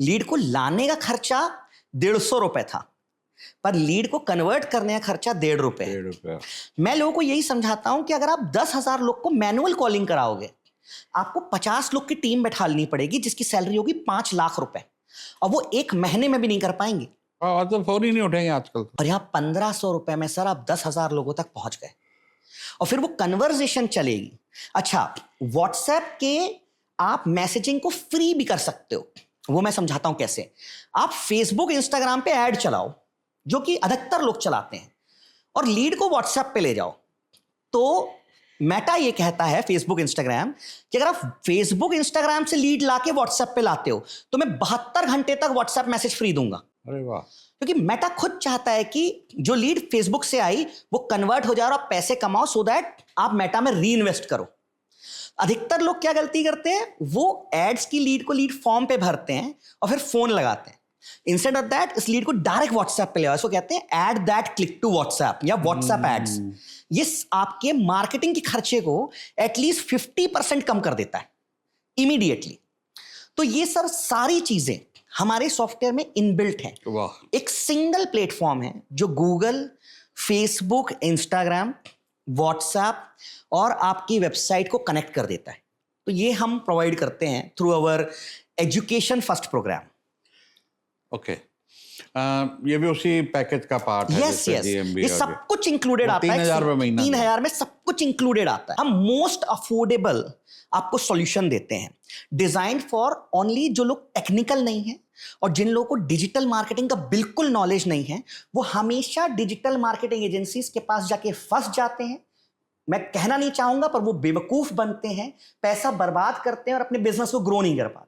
S2: लीड को लाने का खर्चा 150 रुपए था, पर लीड को कन्वर्ट करने का खर्चा 1.5 रुपए।
S1: 1.5 रुपया।
S2: मैं लोगों को यही समझाता हूं कि अगर आप 10,000 लोग को मैनुअल कॉलिंग कराओगे, आपको 50 लोग की टीम बैठा लेनी पड़ेगी जिसकी सैलरी होगी 5 लाख रुपए, और वो 1 महीने में भी नहीं कर पाएंगे।
S1: तो फोन ही नहीं उठेंगे आजकल।
S2: और यहां 1,500 रुपए में सर आप 10,000 लोगों तक पहुंच गए और फिर वो कन्वर्सेशन चलेगी। अच्छा, व्हाट्सएप के आप मैसेजिंग को फ्री भी कर सकते हो, वो मैं समझाता हूं कैसे। आप फेसबुक इंस्टाग्राम पे ऐड चलाओ, जो कि अधिकतर लोग चलाते हैं, और लीड को व्हाट्सएप पे ले जाओ। तो मेटा ये कहता है, फेसबुक इंस्टाग्राम, कि अगर आप फेसबुक इंस्टाग्राम से लीड लाके व्हाट्सएप पे लाते हो तो मैं 72 घंटे तक व्हाट्सएप मैसेज फ्री दूंगा।
S1: अरे वाह।
S2: क्योंकि मेटा खुद चाहता है कि जो लीड फेसबुक से आई वो कन्वर्ट हो जाए और आप पैसे कमाओ, सो दैट आप मेटा में री इन्वेस्ट करो। अधिकतर लोग क्या गलती करते हैं, वो एड्स की लीड को लीड फॉर्म पे भरते हैं और फिर फोन लगाते हैं। इंस्टेड ऑफ दैट इस लीड को डायरेक्ट व्हाट्सएप पे ले आओ। इसको कहते हैं ad that click to WhatsApp या व्हाट्सएप एड्स। ये आपके मार्केटिंग के खर्चे को एटलीस्ट 50% कम कर देता है इमीडिएटली। तो ये सर सारी चीजें हमारे सॉफ्टवेयर में इनबिल्ट है।
S1: वाह।
S2: एक सिंगल प्लेटफॉर्म है जो गूगल, फेसबुक, इंस्टाग्राम, व्हाट्सएप और आपकी वेबसाइट को कनेक्ट कर देता है। तो ये हम प्रोवाइड करते हैं through our education first program.
S1: Okay, ये भी उसी पैकेज का पार्ट है?
S2: यस यस, ये सब कुछ इंक्लूडेड आता है।
S1: 3,000 रुपये महीना,
S2: 3,000 में सब कुछ इंक्लूडेड आता है। हम मोस्ट अफोर्डेबल आपको सॉल्यूशन देते हैं, डिजाइन फॉर ओनली जो लोग टेक्निकल नहीं है और जिन लोगों को डिजिटल मार्केटिंग का बिल्कुल नॉलेज नहीं है, वो हमेशा डिजिटल मार्केटिंग एजेंसीज के पास जाके फंस जाते हैं, मैं कहना नहीं चाहूंगा पर वो बेवकूफ बनते हैं, पैसा बर्बाद करते हैं और अपने बिजनेस को ग्रो नहीं कर पाते।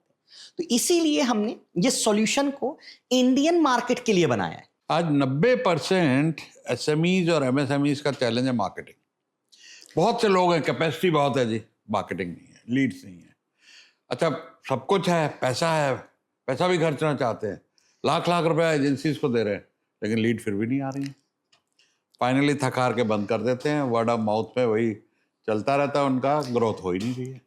S2: तो इसीलिए हमने ये सॉल्यूशन को इंडियन मार्केट के लिए बनाया है।
S1: आज 90% एसएमईज और एमएसएमईज का चैलेंज है मार्केटिंग। बहुत से लोग हैं, कैपेसिटी बहुत है जी, मार्केटिंग नहीं है, लीड्स नहीं है। अच्छा, सब कुछ है, पैसा भी खर्चना चाहते हैं, लाख लाख रुपए एजेंसीज को दे रहे हैं, लेकिन लीड फिर भी नहीं आ रही है। फाइनली थक हार के बंद कर देते हैं, वर्ड ऑफ माउथ में वही चलता रहता है, उनका ग्रोथ हो ही नहीं रही है।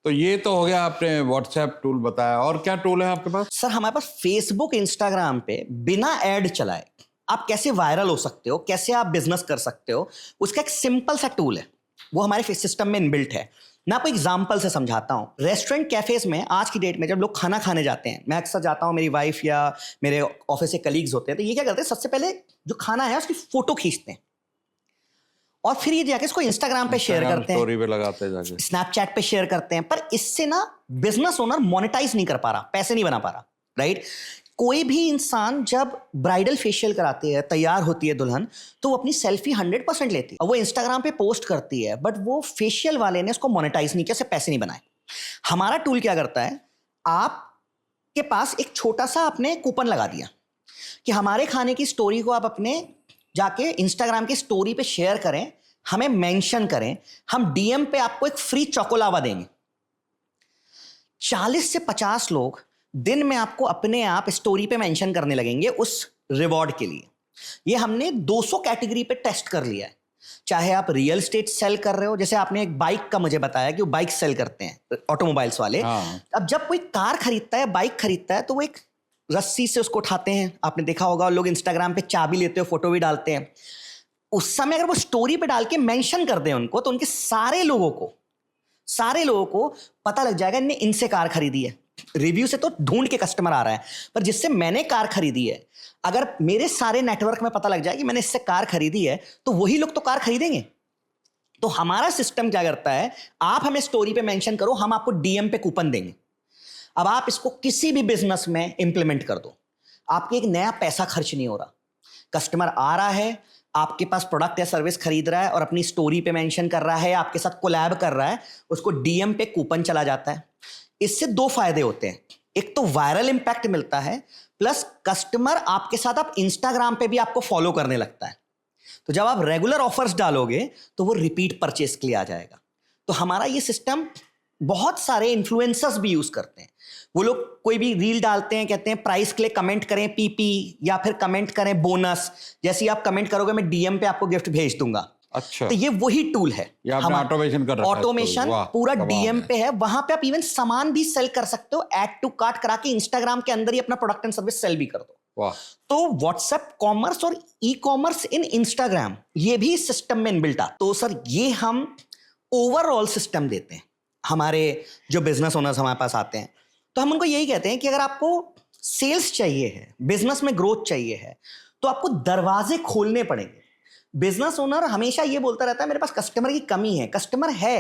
S1: तो ये तो हो गया, आपने व्हाट्सएप टूल बताया, और क्या टूल है आपके पास?
S2: सर हमारे पास फेसबुक, इंस्टाग्राम पे बिना एड चलाए आप कैसे वायरल हो सकते हो, कैसे आप बिजनेस कर सकते हो, उसका एक सिंपल सा टूल है, वो हमारे सिस्टम में इनबिल्ट है। मैं आपको एग्जांपल से समझाता हूं। रेस्टोरेंट कैफेज में आज की डेट में जब लोग खाना खाने जाते हैं, मैं अक्सर जाता हूं, मेरी वाइफ या मेरे ऑफिस से कलीग्स होते हैं, तो ये क्या करते हैं, सबसे पहले जो खाना है उसकी फोटो खींचते हैं और फिर ये जाके इसको इंस्टाग्राम पे शेयर करते हैं,
S1: स्टोरी पे लगाते हैं, जाके
S2: स्नैपचैट पे शेयर करते हैं। पर इससे ना बिजनेस ओनर मोनेटाइज नहीं कर पा रहा, पैसे नहीं बना पा रहा, राइट। कोई भी इंसान जब ब्राइडल फेशियल कराती है, तैयार होती है दुल्हन, तो वो अपनी सेल्फी 100% लेती है और वो इंस्टाग्राम पे पोस्ट करती है, बट वो फेशियल वाले ने उसको मोनेटाइज नहीं किया, उससे पैसे नहीं बनाए। हमारा टूल क्या करता है, आपके पास एक छोटा सा आपने कूपन लगा दिया कि हमारे खाने की स्टोरी को आप अपने जाके इंस्टाग्राम की स्टोरी पे शेयर करें, हमें मेंशन करें, हम डीएम पे आपको एक फ्री चोकोलावा देंगे। 40 से 50 लोग दिन में आपको अपने आप स्टोरी पे मेंशन करने लगेंगे उस रिवॉर्ड के लिए। ये हमने 200 कैटेगरी पे टेस्ट कर लिया है। चाहे आप रियल एस्टेट सेल कर रहे हो, जैसे आपने एक बाइक का मुझे बताया कि वो बाइक सेल करते हैं ऑटोमोबाइल्स वाले।
S1: हाँ।
S2: अब जब कोई कार खरीदता है, बाइक खरीदता है, तो वो एक रस्सी से उसको उठाते हैं, आपने देखा होगा, लोग इंस्टाग्राम पे चाबी लेते हो, फोटो भी डालते हैं। उस समय अगर वो स्टोरी पे डाल के मेंशन कर दें उनको, तो उनके सारे लोगों को पता लग जाएगा इनने इनसे कार खरीदी है। रिव्यू से तो ढूंढ के कस्टमर आ रहा है, पर जिससे मैंने कार खरीदी है, अगर मेरे सारे नेटवर्क में पता लग जाए कि मैंने इससे कार खरीदी है, तो वही लोग तो कार खरीदेंगे। तो हमारा सिस्टम क्या करता है, आप हमें स्टोरी पे मेंशन करो, हम आपको डीएम पे कूपन देंगे। अब आप इसको किसी भी बिजनेस में इंप्लीमेंट कर दो, आपके एक नया पैसा खर्च नहीं हो रहा, कस्टमर आ रहा है, आपके पास प्रोडक्ट या सर्विस खरीद रहा है और अपनी स्टोरी पे मेंशन कर रहा है, आपके साथ कोलैब कर रहा है, उसको डीएम पे कूपन चला जाता है। इससे 2 फायदे होते हैं, एक तो वायरल इंपैक्ट मिलता है, प्लस कस्टमर आपके साथ आप इंस्टाग्राम पे भी आपको फॉलो करने लगता है। तो जब आप रेगुलर ऑफर्स डालोगे तो वो रिपीट परचेस के लिए आ जाएगा। तो हमारा ये सिस्टम बहुत सारे इन्फ्लुएंसर्स भी यूज करते हैं। वो लोग कोई भी रील डालते हैं, कहते हैं प्राइस के लिए कमेंट करें पीपी, या फिर कमेंट करें बोनस, जैसे ही आप कमेंट करोगे मैं डीएम पे आपको गिफ्ट भेज दूंगा।
S1: अच्छा,
S2: तो ये वही टूल है,
S1: ऑटोमेशन कर रखा है।
S2: ऑटोमेशन पूरा डीएम पे है। वहां पे आप इवन सामान भी सेल कर सकते हो, ऐड टू कार्ट करा के इंस्टाग्राम के अंदर ही अपना प्रोडक्ट एंड सर्विस सेल भी कर दो।
S1: वाह।
S2: तो व्हाट्सएप कॉमर्स और ई कॉमर्स इन इंस्टाग्राम, ये भी सिस्टम में इनबिल्ट है। तो सर ये हम ओवरऑल सिस्टम देते हैं। हमारे जो बिजनेस ओनर्स हमारे पास आते हैं, तो हम उनको यही कहते हैं कि अगर आपको सेल्स चाहिए है, बिजनेस में ग्रोथ चाहिए है, तो आपको दरवाजे खोलने पड़ेंगे। बिजनेस ओनर हमेशा ये बोलता रहता है मेरे पास कस्टमर की कमी है, कस्टमर है।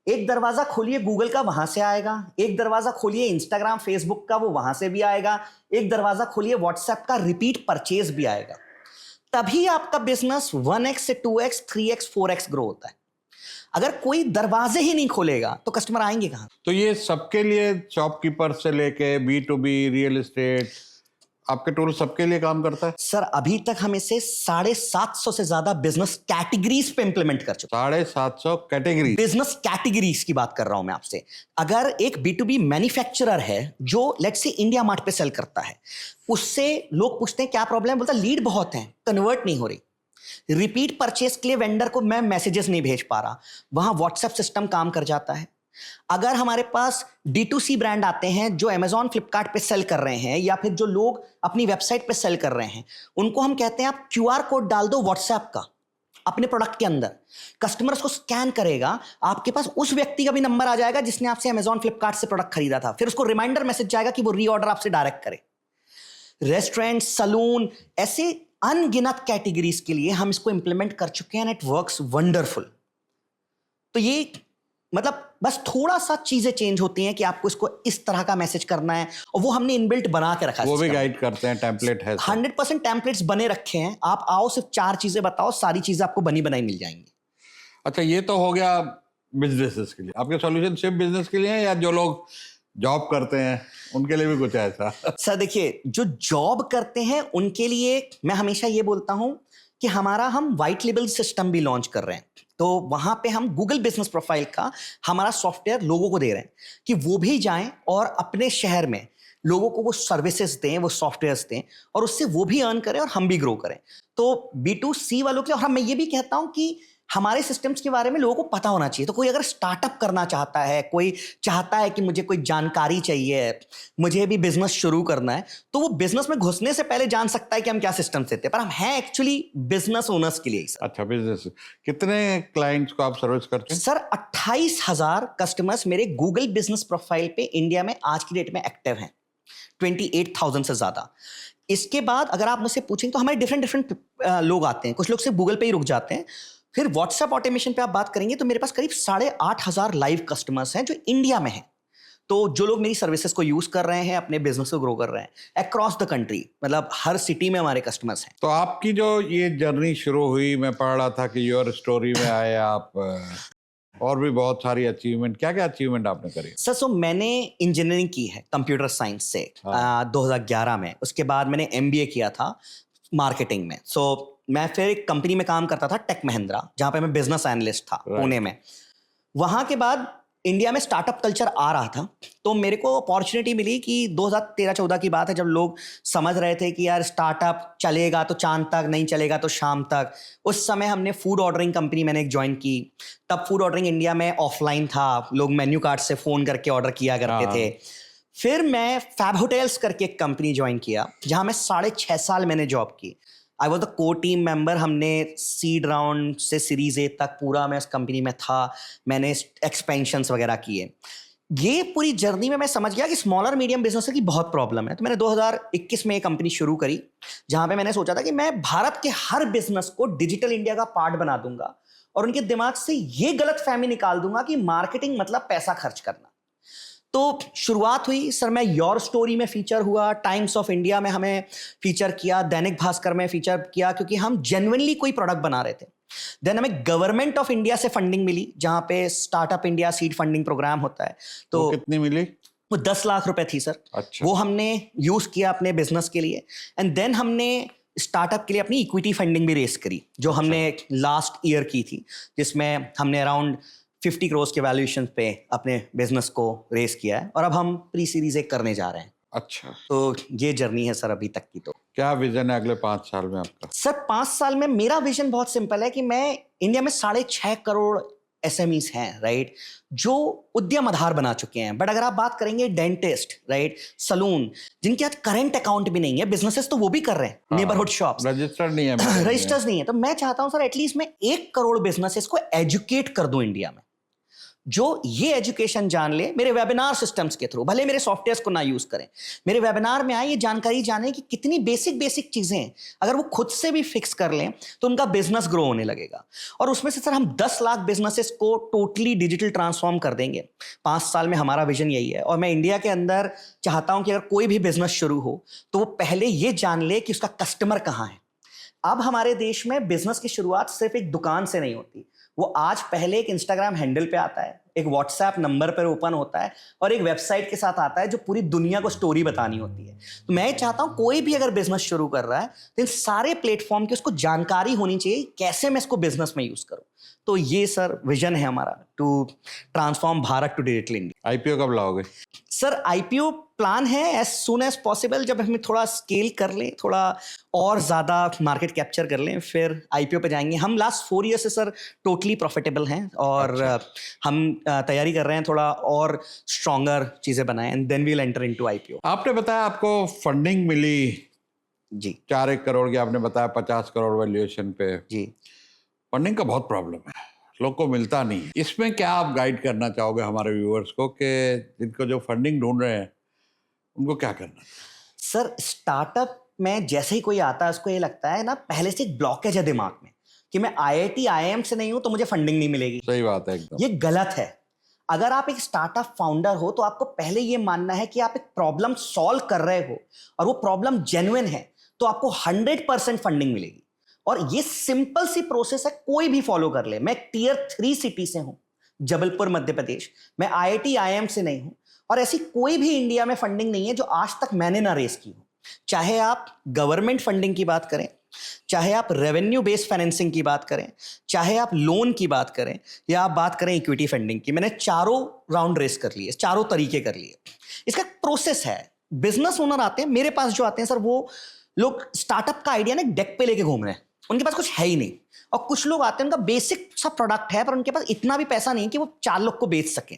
S2: एक दरवाजा खोलिए गूगल का, वहां से आएगा। एक दरवाजा खोलिए इंस्टाग्राम फेसबुक का, वो वहां से भी आएगा। एक दरवाजा खोलिए व्हाट्सएप का, रिपीट परचेज भी आएगा। तभी आपका बिजनेस 1x से 2x 3x 4x ग्रो होता है। अगर कोई दरवाजे ही नहीं खोलेगा तो कस्टमर आएंगे कहां?
S1: तो ये सबके लिए, शॉपकीपर से लेके B2B, रियल एस्टेट, आपके टूल सबके लिए काम करता है?
S2: सर अभी तक हम इसे 750 से ज्यादा बिजनेस कैटेगरीज पे इंप्लीमेंट कर चुके हैं।
S1: 750 कैटेगरी
S2: बिजनेस कैटेगरीज की बात कर रहा हूं मैं आपसे। अगर एक B2B मैन्युफैक्चरर है जो लेट्स से इंडिया मार्ट पे सेल करता है, उससे लोग पूछते हैं क्या प्रॉब्लम है, बोलता लीड बहुत है, कन्वर्ट नहीं हो रही। रिपीट परचेस के लिए वेंडर को मैं मैसेजेस नहीं भेज पा रहा, वहां व्हाट्सएप सिस्टम काम कर जाता है। अगर हमारे पास D2C ब्रांड आते हैं जो अमेजॉन फ्लिपकार्ट पे सेल कर रहे हैं, या फिर जो लोग अपनी वेबसाइट पे सेल कर रहे हैं, उनको हम कहते हैं आप QR कोड डाल दो व्हाट्सएप का अपने प्रोडक्ट के अंदर, कस्टमर उसको स्कैन करेगा, आपके पास उस व्यक्ति का भी नंबर आ जाएगा जिसने आपसे अमेजॉन फ्लिपकार्ट से प्रोडक्ट खरीदा था, फिर उसको रिमाइंडर मैसेज जाएगा कि वो रीऑर्डर आपसे डायरेक्ट करे। रेस्टोरेंट, सलून, ऐसे अनगिनत कैटेगरीज के लिए हम इसको इंप्लीमेंट कर चुके हैं, इट वर्क्स वंडरफुल। तो ये मतलब बस थोड़ा सा चीजें चेंज होती हैं कि आपको इसको इस तरह का मैसेज करना है, और वो हमने इनबिल्ट बना के रखा है।
S1: वो भी गाइड करते हैं, टेम्पलेट है।
S2: 100% टेम्पलेट्स बने रखे हैं। आप आओ, सिर्फ 4 चीजें बताओ, सारी चीजें आपको बनी बनाई मिल जाएंगी।
S1: अच्छा, ये तो हो गया बिजनेसेस के लिए। आपके सॉल्यूशन सिर्फ बिजनेस के लिए है या जो लोग जॉब करते हैं उनके लिए भी कुछ है ऐसा?
S2: सर देखिए, जो जॉब करते हैं उनके लिए मैं हमेशा ये बोलता हूं कि हम व्हाइट लेबल सिस्टम भी लॉन्च कर रहे हैं। तो वहां पे हम गूगल बिजनेस प्रोफाइल का हमारा सॉफ्टवेयर लोगों को दे रहे हैं कि वो भी जाएं और अपने शहर में लोगों को वो सर्विसेज दें, वो सॉफ्टवेयर्स दें, और उससे वो भी अर्न करें और हम भी ग्रो करें। तो B2C वालों के, और मैं ये भी कहता हूं कि हमारे सिस्टम्स के बारे में लोगों को पता होना चाहिए। तो कोई अगर स्टार्टअप करना चाहता है, कोई चाहता है कि मुझे कोई जानकारी चाहिए, मुझे भी बिजनेस शुरू करना है, तो वो बिजनेस में घुसने से पहले जान सकता है कि हम क्या सिस्टम देते हैं। पर हम हैं एक्चुअली बिजनेस ओनर्स के लिए ही सर।
S1: अच्छा, बिजनेस। कितने क्लाइंट्स को आप सर्विस करते हैं?
S2: सर 28,000 कस्टमर्स मेरे गूगल बिजनेस प्रोफाइल पे इंडिया में आज की डेट में एक्टिव हैं, 28,000 से ज्यादा। इसके बाद अगर आप मुझसे पूछें तो हमारे डिफरेंट लोग आते हैं। कुछ लोग सिर्फ गूगल पे ही रुक जाते हैं। फिर व्हाट्सएप ऑटोमेशन पे आप बात करेंगे तो मेरे पास करीब 8,500 लाइव कस्टमर्स हैं जो इंडिया में हैं। तो जो लोग मेरी सर्विसेज को यूज कर रहे हैं, अपने बिजनेस को ग्रो कर रहे हैं अक्रॉस द कंट्री, मतलब हर सिटी में हमारे कस्टमर्स हैं।
S1: तो आपकी जो ये जर्नी शुरू हुई, मैं पढ़ रहा था कि योर स्टोरी में आए आप, और भी बहुत सारी अचीवमेंट, क्या क्या अचीवमेंट आपने करी?
S2: सर मैंने इंजीनियरिंग की है कंप्यूटर साइंस से 2011 में। उसके बाद मैंने MBA किया था मार्केटिंग में। मैं फिर एक कंपनी में काम करता था, टेक महिंद्रा, जहां पे मैं बिजनेस एनालिस्ट था पुणे में। वहां के बाद इंडिया में स्टार्टअप कल्चर आ रहा था, तो मेरे को अपॉर्चुनिटी मिली कि 2013-14 की बात है, जब लोग समझ रहे थे कि यार स्टार्टअप चलेगा तो चांद तक, नहीं चलेगा तो शाम तक। उस समय हमने फूड ऑर्डरिंग कंपनी मैंने एक ज्वाइन की। तब फूड ऑर्डरिंग इंडिया में ऑफलाइन था, लोग मेन्यू कार्ड से फोन करके ऑर्डर किया करते थे। फिर मैं फैब होटल्स करके एक कंपनी ज्वाइन किया, जहां मैं 6.5 साल मैंने जॉब की। I was the core team member. हमने सीड राउंड से सीरीज A तक पूरा मैं उस कंपनी में था। मैंने एक्सपेंशंस वगैरह किए। ये पूरी जर्नी में मैं समझ गया कि स्मॉलर मीडियम बिजनेस की बहुत प्रॉब्लम है। तो मैंने 2021 में एक कंपनी शुरू करी, जहां पे मैंने सोचा था कि मैं भारत के हर बिजनेस को डिजिटल इंडिया का पार्ट बना दूंगा और उनके दिमाग से ये गलतफहमी निकाल दूंगा कि मार्केटिंग मतलब पैसा खर्च करना। तो शुरुआत हुई सर, मैं योर स्टोरी में फीचर हुआ, टाइम्स ऑफ इंडिया में हमें फीचर किया, दैनिक भास्कर में फीचर किया, क्योंकि हम जेन्युइनली कोई प्रोडक्ट बना रहे थे। देन हमें गवर्नमेंट ऑफ इंडिया से फंडिंग मिली, जहां पे startup India seed funding program होता है। तो
S1: वो कितनी मिली?
S2: वो 10 लाख रुपए थी सर।
S1: अच्छा।
S2: वो हमने यूज किया अपने बिजनेस के लिए। एंड देन हमने स्टार्टअप के लिए अपनी इक्विटी फंडिंग भी रेस करी, जो हमने लास्ट ईयर की थी, जिसमें हमने अराउंड 50 करोड़ के वैल्यूएशन पे अपने बिजनेस को रेस किया है, और अब हम प्री सीरीज A करने जा रहे हैं।
S1: अच्छा,
S2: तो ये जर्नी है सर अभी तक की। तो
S1: क्या विजन है अगले 5 साल में आपका?
S2: सर 5 साल में मेरा विजन बहुत सिंपल है कि मैं इंडिया में 6.5 करोड़ SMEs हैं, राइट, जो उद्यम आधार बना चुके हैं। बट अगर आप बात करेंगे डेंटिस्ट, राइट, सलून, जिनके आज करंट अकाउंट भी नहीं है, बिजनेसेस तो वो भी कर रहे हैं, नेबरहुड शॉप्स,
S1: रजिस्टर्ड नहीं है,
S2: रजिस्टर्स नहीं है। तो मैं चाहता हूं सर एटलीस्ट मैं 1 करोड़ बिजनेसेस को एजुकेट कर दूं इंडिया में, जो ये एजुकेशन जान ले मेरे वेबिनार सिस्टम्स के थ्रू। भले मेरे सॉफ्टवेयर्स को ना यूज करें, मेरे वेबिनार में आए, ये जानकारी जाने कि कितनी बेसिक चीजें अगर वो खुद से भी फिक्स कर लें तो उनका बिजनेस ग्रो होने लगेगा। और उसमें से सर हम 10 लाख बिजनेसेस को टोटली डिजिटल ट्रांसफॉर्म कर देंगे 5 साल में। हमारा विजन यही है। और मैं इंडिया के अंदर चाहता हूं कि अगर कोई भी बिजनेस शुरू हो तो वो पहले ये जान ले कि उसका कस्टमर कहां है। अब हमारे देश में बिजनेस की शुरुआत सिर्फ एक दुकान से नहीं होती। वो आज पहले एक इंस्टाग्राम हैंडल पे आता है, एक व्हाट्सएप नंबर पर ओपन होता है, और एक वेबसाइट के साथ आता है जो पूरी दुनिया को स्टोरी बतानी होती है। तो मैं चाहता हूं कोई भी अगर बिजनेस शुरू कर रहा है तो इन सारे प्लेटफॉर्म की उसको जानकारी होनी चाहिए, कैसे मैं इसको बिजनेस में यूज करूं। तो ये सर विजन है हमारा, to transform Bharat to digital India.
S1: IPO कब लाओगे?
S2: सर IPO प्लान है एज सुन एज पॉसिबल, जब हमें थोड़ा स्केल कर लें, थोड़ा और ज्यादा मार्केट कैप्चर कर लें, फिर IPO पे जाएंगे। हम लास्ट 4 ईयर से सर टोटली प्रॉफिटेबल हैं, और हम तैयारी कर रहे हैं थोड़ा और स्ट्रॉन्गर चीजें बनाएं, and then we will enter into IPO।
S1: आपने बताया आपको फंडिंग मिली
S2: जी
S1: 4-1 करोड़ की, आपने बताया 50 करोड़ वैल्यूएशन पे।
S2: जी।
S1: फंडिंग का बहुत प्रॉब्लम है, लोग को मिलता नहीं है। इसमें क्या आप गाइड करना चाहोगे हमारे व्यूअर्स को कि जिनको जो फंडिंग ढूंढ रहे हैं उनको क्या करना?
S2: सर स्टार्टअप में जैसे ही कोई आता है उसको ये लगता है ना, पहले से एक ब्लॉकेज है दिमाग में कि मैं IIT IIM से नहीं हूं तो मुझे फंडिंग नहीं मिलेगी।
S1: सही बात है एकदम।
S2: ये गलत है। अगर आप एक स्टार्टअप फाउंडर हो तो आपको पहले ये मानना है कि आप एक प्रॉब्लम सॉल्व कर रहे हो और वो प्रॉब्लम जेन्युइन है, तो आपको 100% फंडिंग मिलेगी। और ये सिंपल सी प्रोसेस है, कोई भी फॉलो कर ले। मैं टियर 3 सिटी से हूं, जबलपुर मध्य प्रदेश। मैं IIT IIM से नहीं हूं, और ऐसी कोई भी इंडिया में फंडिंग नहीं है जो आज तक मैंने ना रेस की हो। चाहे आप गवर्नमेंट फंडिंग की बात करें, चाहे आप रेवेन्यू बेस्ड फाइनेंसिंग की बात करें, चाहे आप लोन की बात करें, या आप बात करें इक्विटी फंडिंग की, मैंने चारों राउंड रेस कर लिए, चारों तरीके कर लिए। इसका प्रोसेस है। बिजनेस ओनर आते हैं मेरे पास, जो आते हैं सर, वो लोग स्टार्टअप का आइडिया ना डेक पे लेके घूम रहे हैं, उनके पास कुछ है ही नहीं। और कुछ लोग आते हैं, उनका बेसिक सा प्रोडक्ट है, पर उनके पास इतना भी पैसा नहीं कि वो 4 लोग को बेच सकें।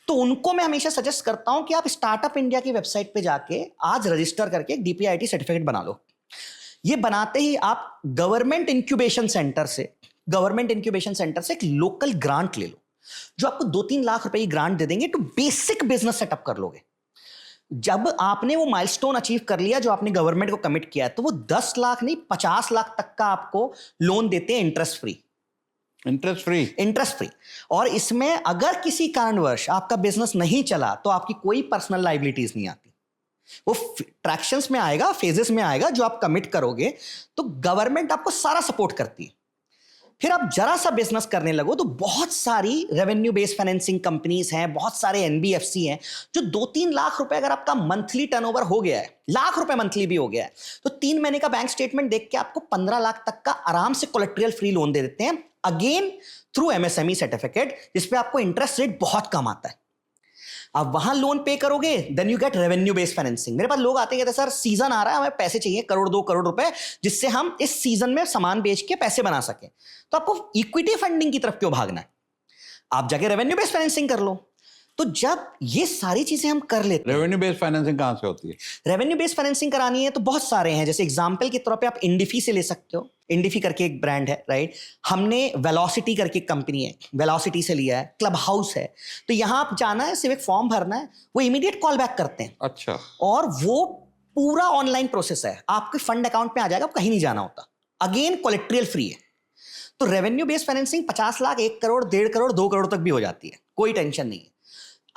S2: तो उनको मैं हमेशा सजेस्ट करता हूं कि आप स्टार्टअप इंडिया की वेबसाइट पे जाके आज रजिस्टर करके एक DPIIT सर्टिफिकेट बना लो। ये बनाते ही आप गवर्नमेंट इंक्यूबेशन सेंटर से एक लोकल ग्रांट ले लो, जो आपको 2-3 लाख रुपए की ग्रांट दे देंगे, तो बेसिक बिजनेस सेटअप कर लोगे। जब आपने वो माइलस्टोन अचीव कर लिया जो आपने गवर्नमेंट को कमिट किया है, तो वो 10 लाख नहीं 50 लाख तक का आपको लोन देते हैं, इंटरेस्ट फ्री। और इसमें अगर किसी कारणवश आपका बिजनेस नहीं चला तो आपकी कोई पर्सनल लायबिलिटीज नहीं आती। वो ट्रैक्शंस में आएगा, फेजेस में आएगा, जो आप कमिट करोगे तो गवर्नमेंट आपको सारा सपोर्ट करती है। फिर आप जरा सा बिजनेस करने लगो तो बहुत सारी रेवेन्यू बेस्ड फाइनेंसिंग कंपनीज हैं, बहुत सारे NBFC हैं, जो 2-3 लाख रुपए अगर आपका मंथली टर्नओवर हो गया है, लाख रुपए मंथली भी हो गया है, तो 3 महीने का बैंक स्टेटमेंट देख के आपको 15 लाख तक का आराम से कोलेट्रियल फ्री लोन दे देते हैं, अगेन थ्रू MSME सर्टिफिकेट, जिसपे आपको इंटरेस्ट रेट बहुत कम आता है। आप वहां लोन पे करोगे, then you get revenue based financing. मेरे पास लोग आते हैं, कहते हैं सर सीजन आ रहा है, हमें पैसे चाहिए 1-2 करोड़ रुपए, जिससे हम इस सीजन में सामान बेच के पैसे बना सकें। तो आपको इक्विटी फंडिंग की तरफ क्यों भागना है? आप जाके रेवेन्यू बेस्ड फाइनेंसिंग कर लो। तो जब ये सारी चीजें हम कर लेते हैं,
S1: रेवेन्यू बेस्ड फाइनेंसिंग कहाँ से होती है?
S2: रेवेन्यू बेस्ड फाइनेंसिंग करानी है तो बहुत सारे हैं। जैसे एग्जांपल के तौर पे आप इंडिफी से ले सकते हो। इंडिफी करके एक ब्रांड है, राइट। हमने वेलोसिटी करके कंपनी है, वेलोसिटी से लिया है। क्लब हाउस है, तो यहां आप जाना है, सिर्फ एक फॉर्म भरना है, वो इमीडिएट कॉल बैक करते हैं।
S1: अच्छा।
S2: और वो पूरा ऑनलाइन प्रोसेस है, आपके फंड अकाउंट में आ जाएगा, आपको कहीं नहीं जाना होता। अगेन कोलेट्रियल फ्री है। तो revenue based financing 50 lakh, 1 crore, 1.5 crore, 2 crore तक भी हो जाती है, कोई टेंशन नहीं है।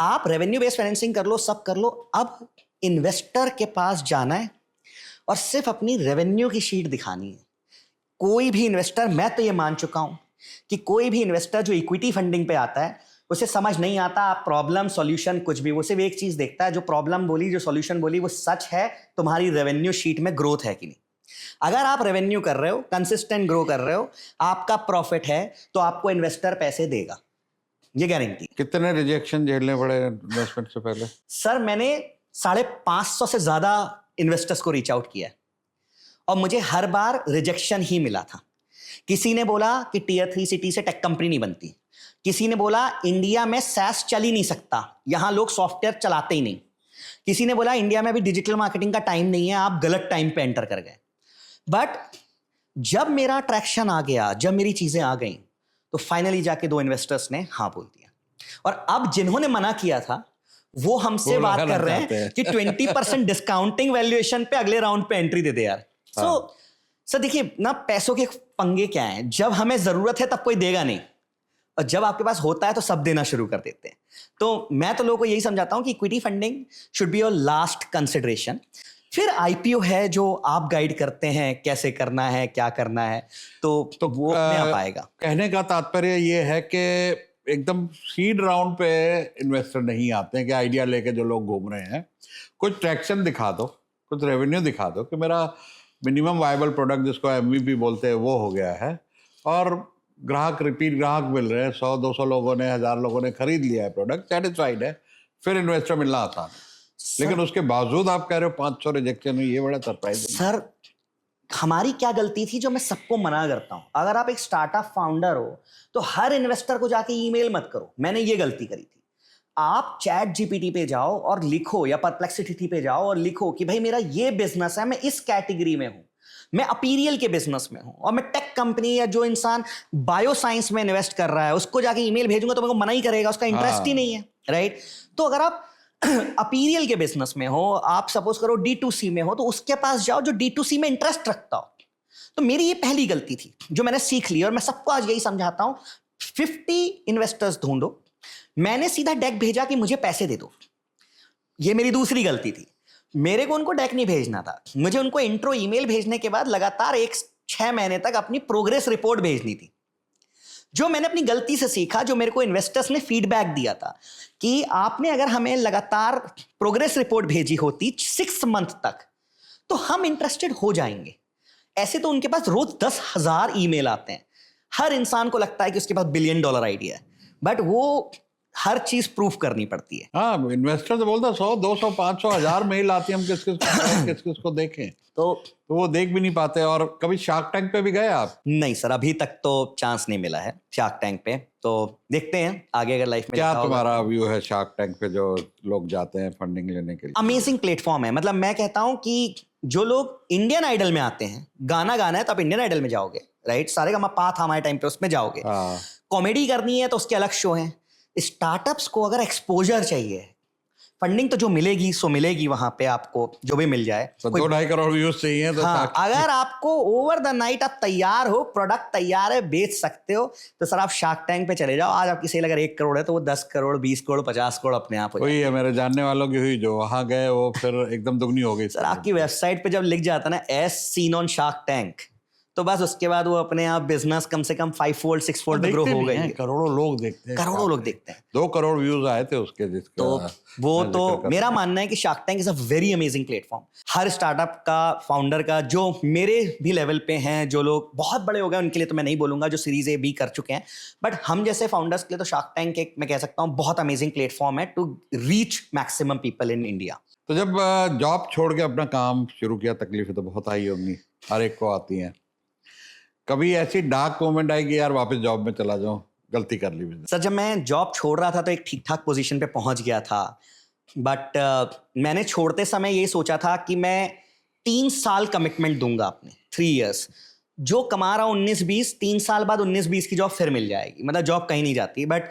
S2: आप रेवेन्यू बेस्ड फाइनेंसिंग कर लो, सब कर लो। अब इन्वेस्टर के पास जाना है और सिर्फ अपनी रेवेन्यू की शीट दिखानी है। कोई भी इन्वेस्टर, मैं तो ये मान चुका हूं कि कोई भी इन्वेस्टर जो इक्विटी फंडिंग पे आता है, उसे समझ नहीं आता आप प्रॉब्लम सॉल्यूशन कुछ भी। वो सिर्फ एक चीज देखता है, जो प्रॉब्लम बोली, जो सॉल्यूशन बोली, वो सच है, तुम्हारी रेवेन्यू शीट में ग्रोथ है कि नहीं। अगर आप रेवेन्यू कर रहे हो, कंसिस्टेंट ग्रो कर रहे हो, आपका प्रॉफिट है, तो आपको इन्वेस्टर पैसे देगा, ये गारंटी।
S1: कितने रिजेक्शन झेलने पड़े इन्वेस्टमेंट से पहले?
S2: सर मैंने 550 से ज्यादा इन्वेस्टर्स को रीच आउट किया है, और मुझे हर बार रिजेक्शन ही मिला था। किसी ने बोला कि टियर 3 सिटी से टेक कंपनी नहीं बनती। किसी ने बोला इंडिया में SaaS चल ही नहीं सकता, यहां लोग सॉफ्टवेयर चलाते ही नहीं। किसी ने बोला इंडिया में अभी डिजिटल मार्केटिंग का टाइम नहीं है, आप गलत टाइम पे एंटर कर गए। बट जब मेरा ट्रैक्शन आ गया, जब मेरी चीजें आ गई, तो फाइनली जाके 2 इन्वेस्टर्स ने हाँ बोल दिया। और अब जिन्होंने मना किया था वो हमसे बात कर रहे हैं कि 20% डिस्काउंटिंग वैल्यूएशन पे अगले राउंड पे एंट्री दे दे यार। सो देखिए ना, पैसों के पंगे क्या हैं, जब हमें जरूरत है तब कोई देगा नहीं, और जब आपके पास होता है तो सब देना शुरू कर देते हैं। तो मैं तो लोगों को यही समझाता हूं कि equity funding should be your last consideration. फिर IPO है जो आप गाइड करते हैं कैसे करना है, क्या करना है, तो वो अपने आप आएगा।
S1: कहने का तात्पर्य ये है कि एकदम सीड राउंड पे इन्वेस्टर नहीं आते हैं कि आइडिया लेके जो लोग घूम रहे हैं, कुछ ट्रैक्शन दिखा दो, कुछ रेवेन्यू दिखा दो कि मेरा मिनिमम वायबल प्रोडक्ट जिसको MVP बोलते हैं वो हो गया है, और ग्राहक, रिपीट ग्राहक मिल रहे हैं, 100-200 लोगों ने, 1000 लोगों ने खरीद लिया है प्रोडक्ट, सेटिस्फाइड है, फिर इन्वेस्टर मिलना आसान है। लेकिन उसके बावजूद आप कह रहे हो 500 रिजेक्शन हुई, ये बड़ा सरप्राइज।
S2: सर हमारी क्या गलती थी जो मैं सबको मना करता हूं, अगर आप एक स्टार्टअप फाउंडर हो तो हर इन्वेस्टर को जाके ईमेल मत करो। मैंने ये गलती करी थी। आप ChatGPT पे जाओ और लिखो, या परप्लेक्सिटी पे जाओ और लिखो कि भाई मेरा ये बिजनेस है, मैं इस कैटेगरी में हूं, मैं अपीरियल के बिजनेस में हूं, और मैं टेक कंपनी, या जो इंसान बायो साइंस में इन्वेस्ट कर रहा है उसको जाके ईमेल भेजूंगा तो मेरे को मना ही करेगा, उसका इंटरेस्ट ही नहीं है, राइट। तो अगर आप अपीरियल के बिजनेस में हो, आप सपोज करो D2C में हो, तो उसके पास जाओ जो D2C में इंटरेस्ट रखता हो। तो मेरी ये पहली गलती थी जो मैंने सीख ली, और मैं सबको आज यही समझाता हूं, 50 इन्वेस्टर्स ढूंढो। मैंने सीधा डेक भेजा कि मुझे पैसे दे दो, ये मेरी दूसरी गलती थी। मेरे को उनको डेक नहीं भेजना था, मुझे उनको इंट्रो ईमेल भेजने के बाद लगातार 1 6 महीने तक अपनी प्रोग्रेस रिपोर्ट भेजनी थी। जो मैंने अपनी गलती से सीखा, जो मेरे को इन्वेस्टर्स ने फीडबैक दिया था कि आपने अगर हमें लगातार प्रोग्रेस रिपोर्ट भेजी होती 6 मंथ तक तो हम इंटरेस्टेड हो जाएंगे। ऐसे तो उनके पास रोज 10,000 ईमेल आते हैं। हर इंसान को लगता है कि उसके पास $1 बिलियन आइडिया है, बट वो हर चीज प्रूफ करनी पड़ती है।
S1: हाँ, इन्वेस्टर तो बोलता 100, 200, 500, 1000 मेल आती है, हम किस किस को देखें, तो वो देख भी नहीं पाते। और कभी शार्क टैंक पे भी गए आप?
S2: नहीं सर, अभी तक तो चांस नहीं मिला है शार्क टैंक पे, तो देखते हैं आगे अगर लाइफ में।
S1: क्या तुम्हारा व्यू है शार्क टैंक पे जो लोग जाते हैं फंडिंग लेने के लिए?
S2: अमेजिंग प्लेटफॉर्म है। मतलब मैं कहता हूं कि जो लोग इंडियन आइडल में आते हैं, गाना गाना है तो आप इंडियन आइडल में जाओगे, राइट? सारेगामा था हमारे टाइम पे, उसमें जाओगे। कॉमेडी करनी है तो उसके अलग शो हैं। स्टार्टअप्स को अगर एक्सपोजर चाहिए, फंडिंग तो जो मिलेगी सो मिलेगी, वहां पे आपको जो भी मिल जाए।
S1: तो 2-2.5 करोड़ व्यूज चाहिए तो
S2: हाँ, अगर आपको ओवर द नाइट आप तैयार हो, प्रोडक्ट तैयार है, बेच सकते हो, तो सर आप शार्क टैंक पे चले जाओ। आज आपकी सेल अगर 1 करोड़ है तो वो 10 करोड़, 20 करोड़, 50 करोड़ अपने आप हो जाए।
S1: वही है, मेरे जानने वालों की हुई, जो वहां गए वो फिर एकदम दुगनी हो गई।
S2: सर आपकी वेबसाइट पे जब लिख जाता ना as seen on Shark Tank, तो बस उसके बाद वो अपने आप बिजनेस कम से कम 5-fold 6-fold ग्रो हो गई।
S1: करोड़ों लोग देखते हैं,
S2: करोड़ों लोग देखते हैं।
S1: 2 करोड़ व्यूज आए थे उसके, जिसके
S2: तो वो तो मेरा मानना है कि shark tank is a very amazing platform. Her startup का फाउंडर का, जो मेरे भी लेवल पे हैं, जो लोग बहुत बड़े हो गए उनके लिए तो मैं नहीं बोलूंगा, जो सीरीज A B कर चुके हैं, बट हम जैसे फाउंडर्स के लिए तो शार्क टैंक एक, मैं कह सकता हूँ, बहुत अमेजिंग प्लेटफॉर्म है to reach maximum people in India.
S1: तो जब जॉब छोड़ के अपना काम शुरू किया, तकलीफें तो बहुत आई होंगी, हर एक को आती हैं। कभी ऐसी डार्क मोमेंट आई कि यार वापस जॉब में चला जाऊं, गलती कर ली?
S2: सर जब मैं जॉब छोड़ रहा था तो एक ठीक ठाक पोजीशन पे पहुंच गया था, बट मैंने छोड़ते समय ये सोचा था कि मैं 3 साल कमिटमेंट दूंगा अपने, 3 years। जो कमा रहा हूँ 19-20, 3 साल बाद 19-20 की जॉब फिर मिल जाएगी। मतलब जॉब कहीं नहीं जाती। बट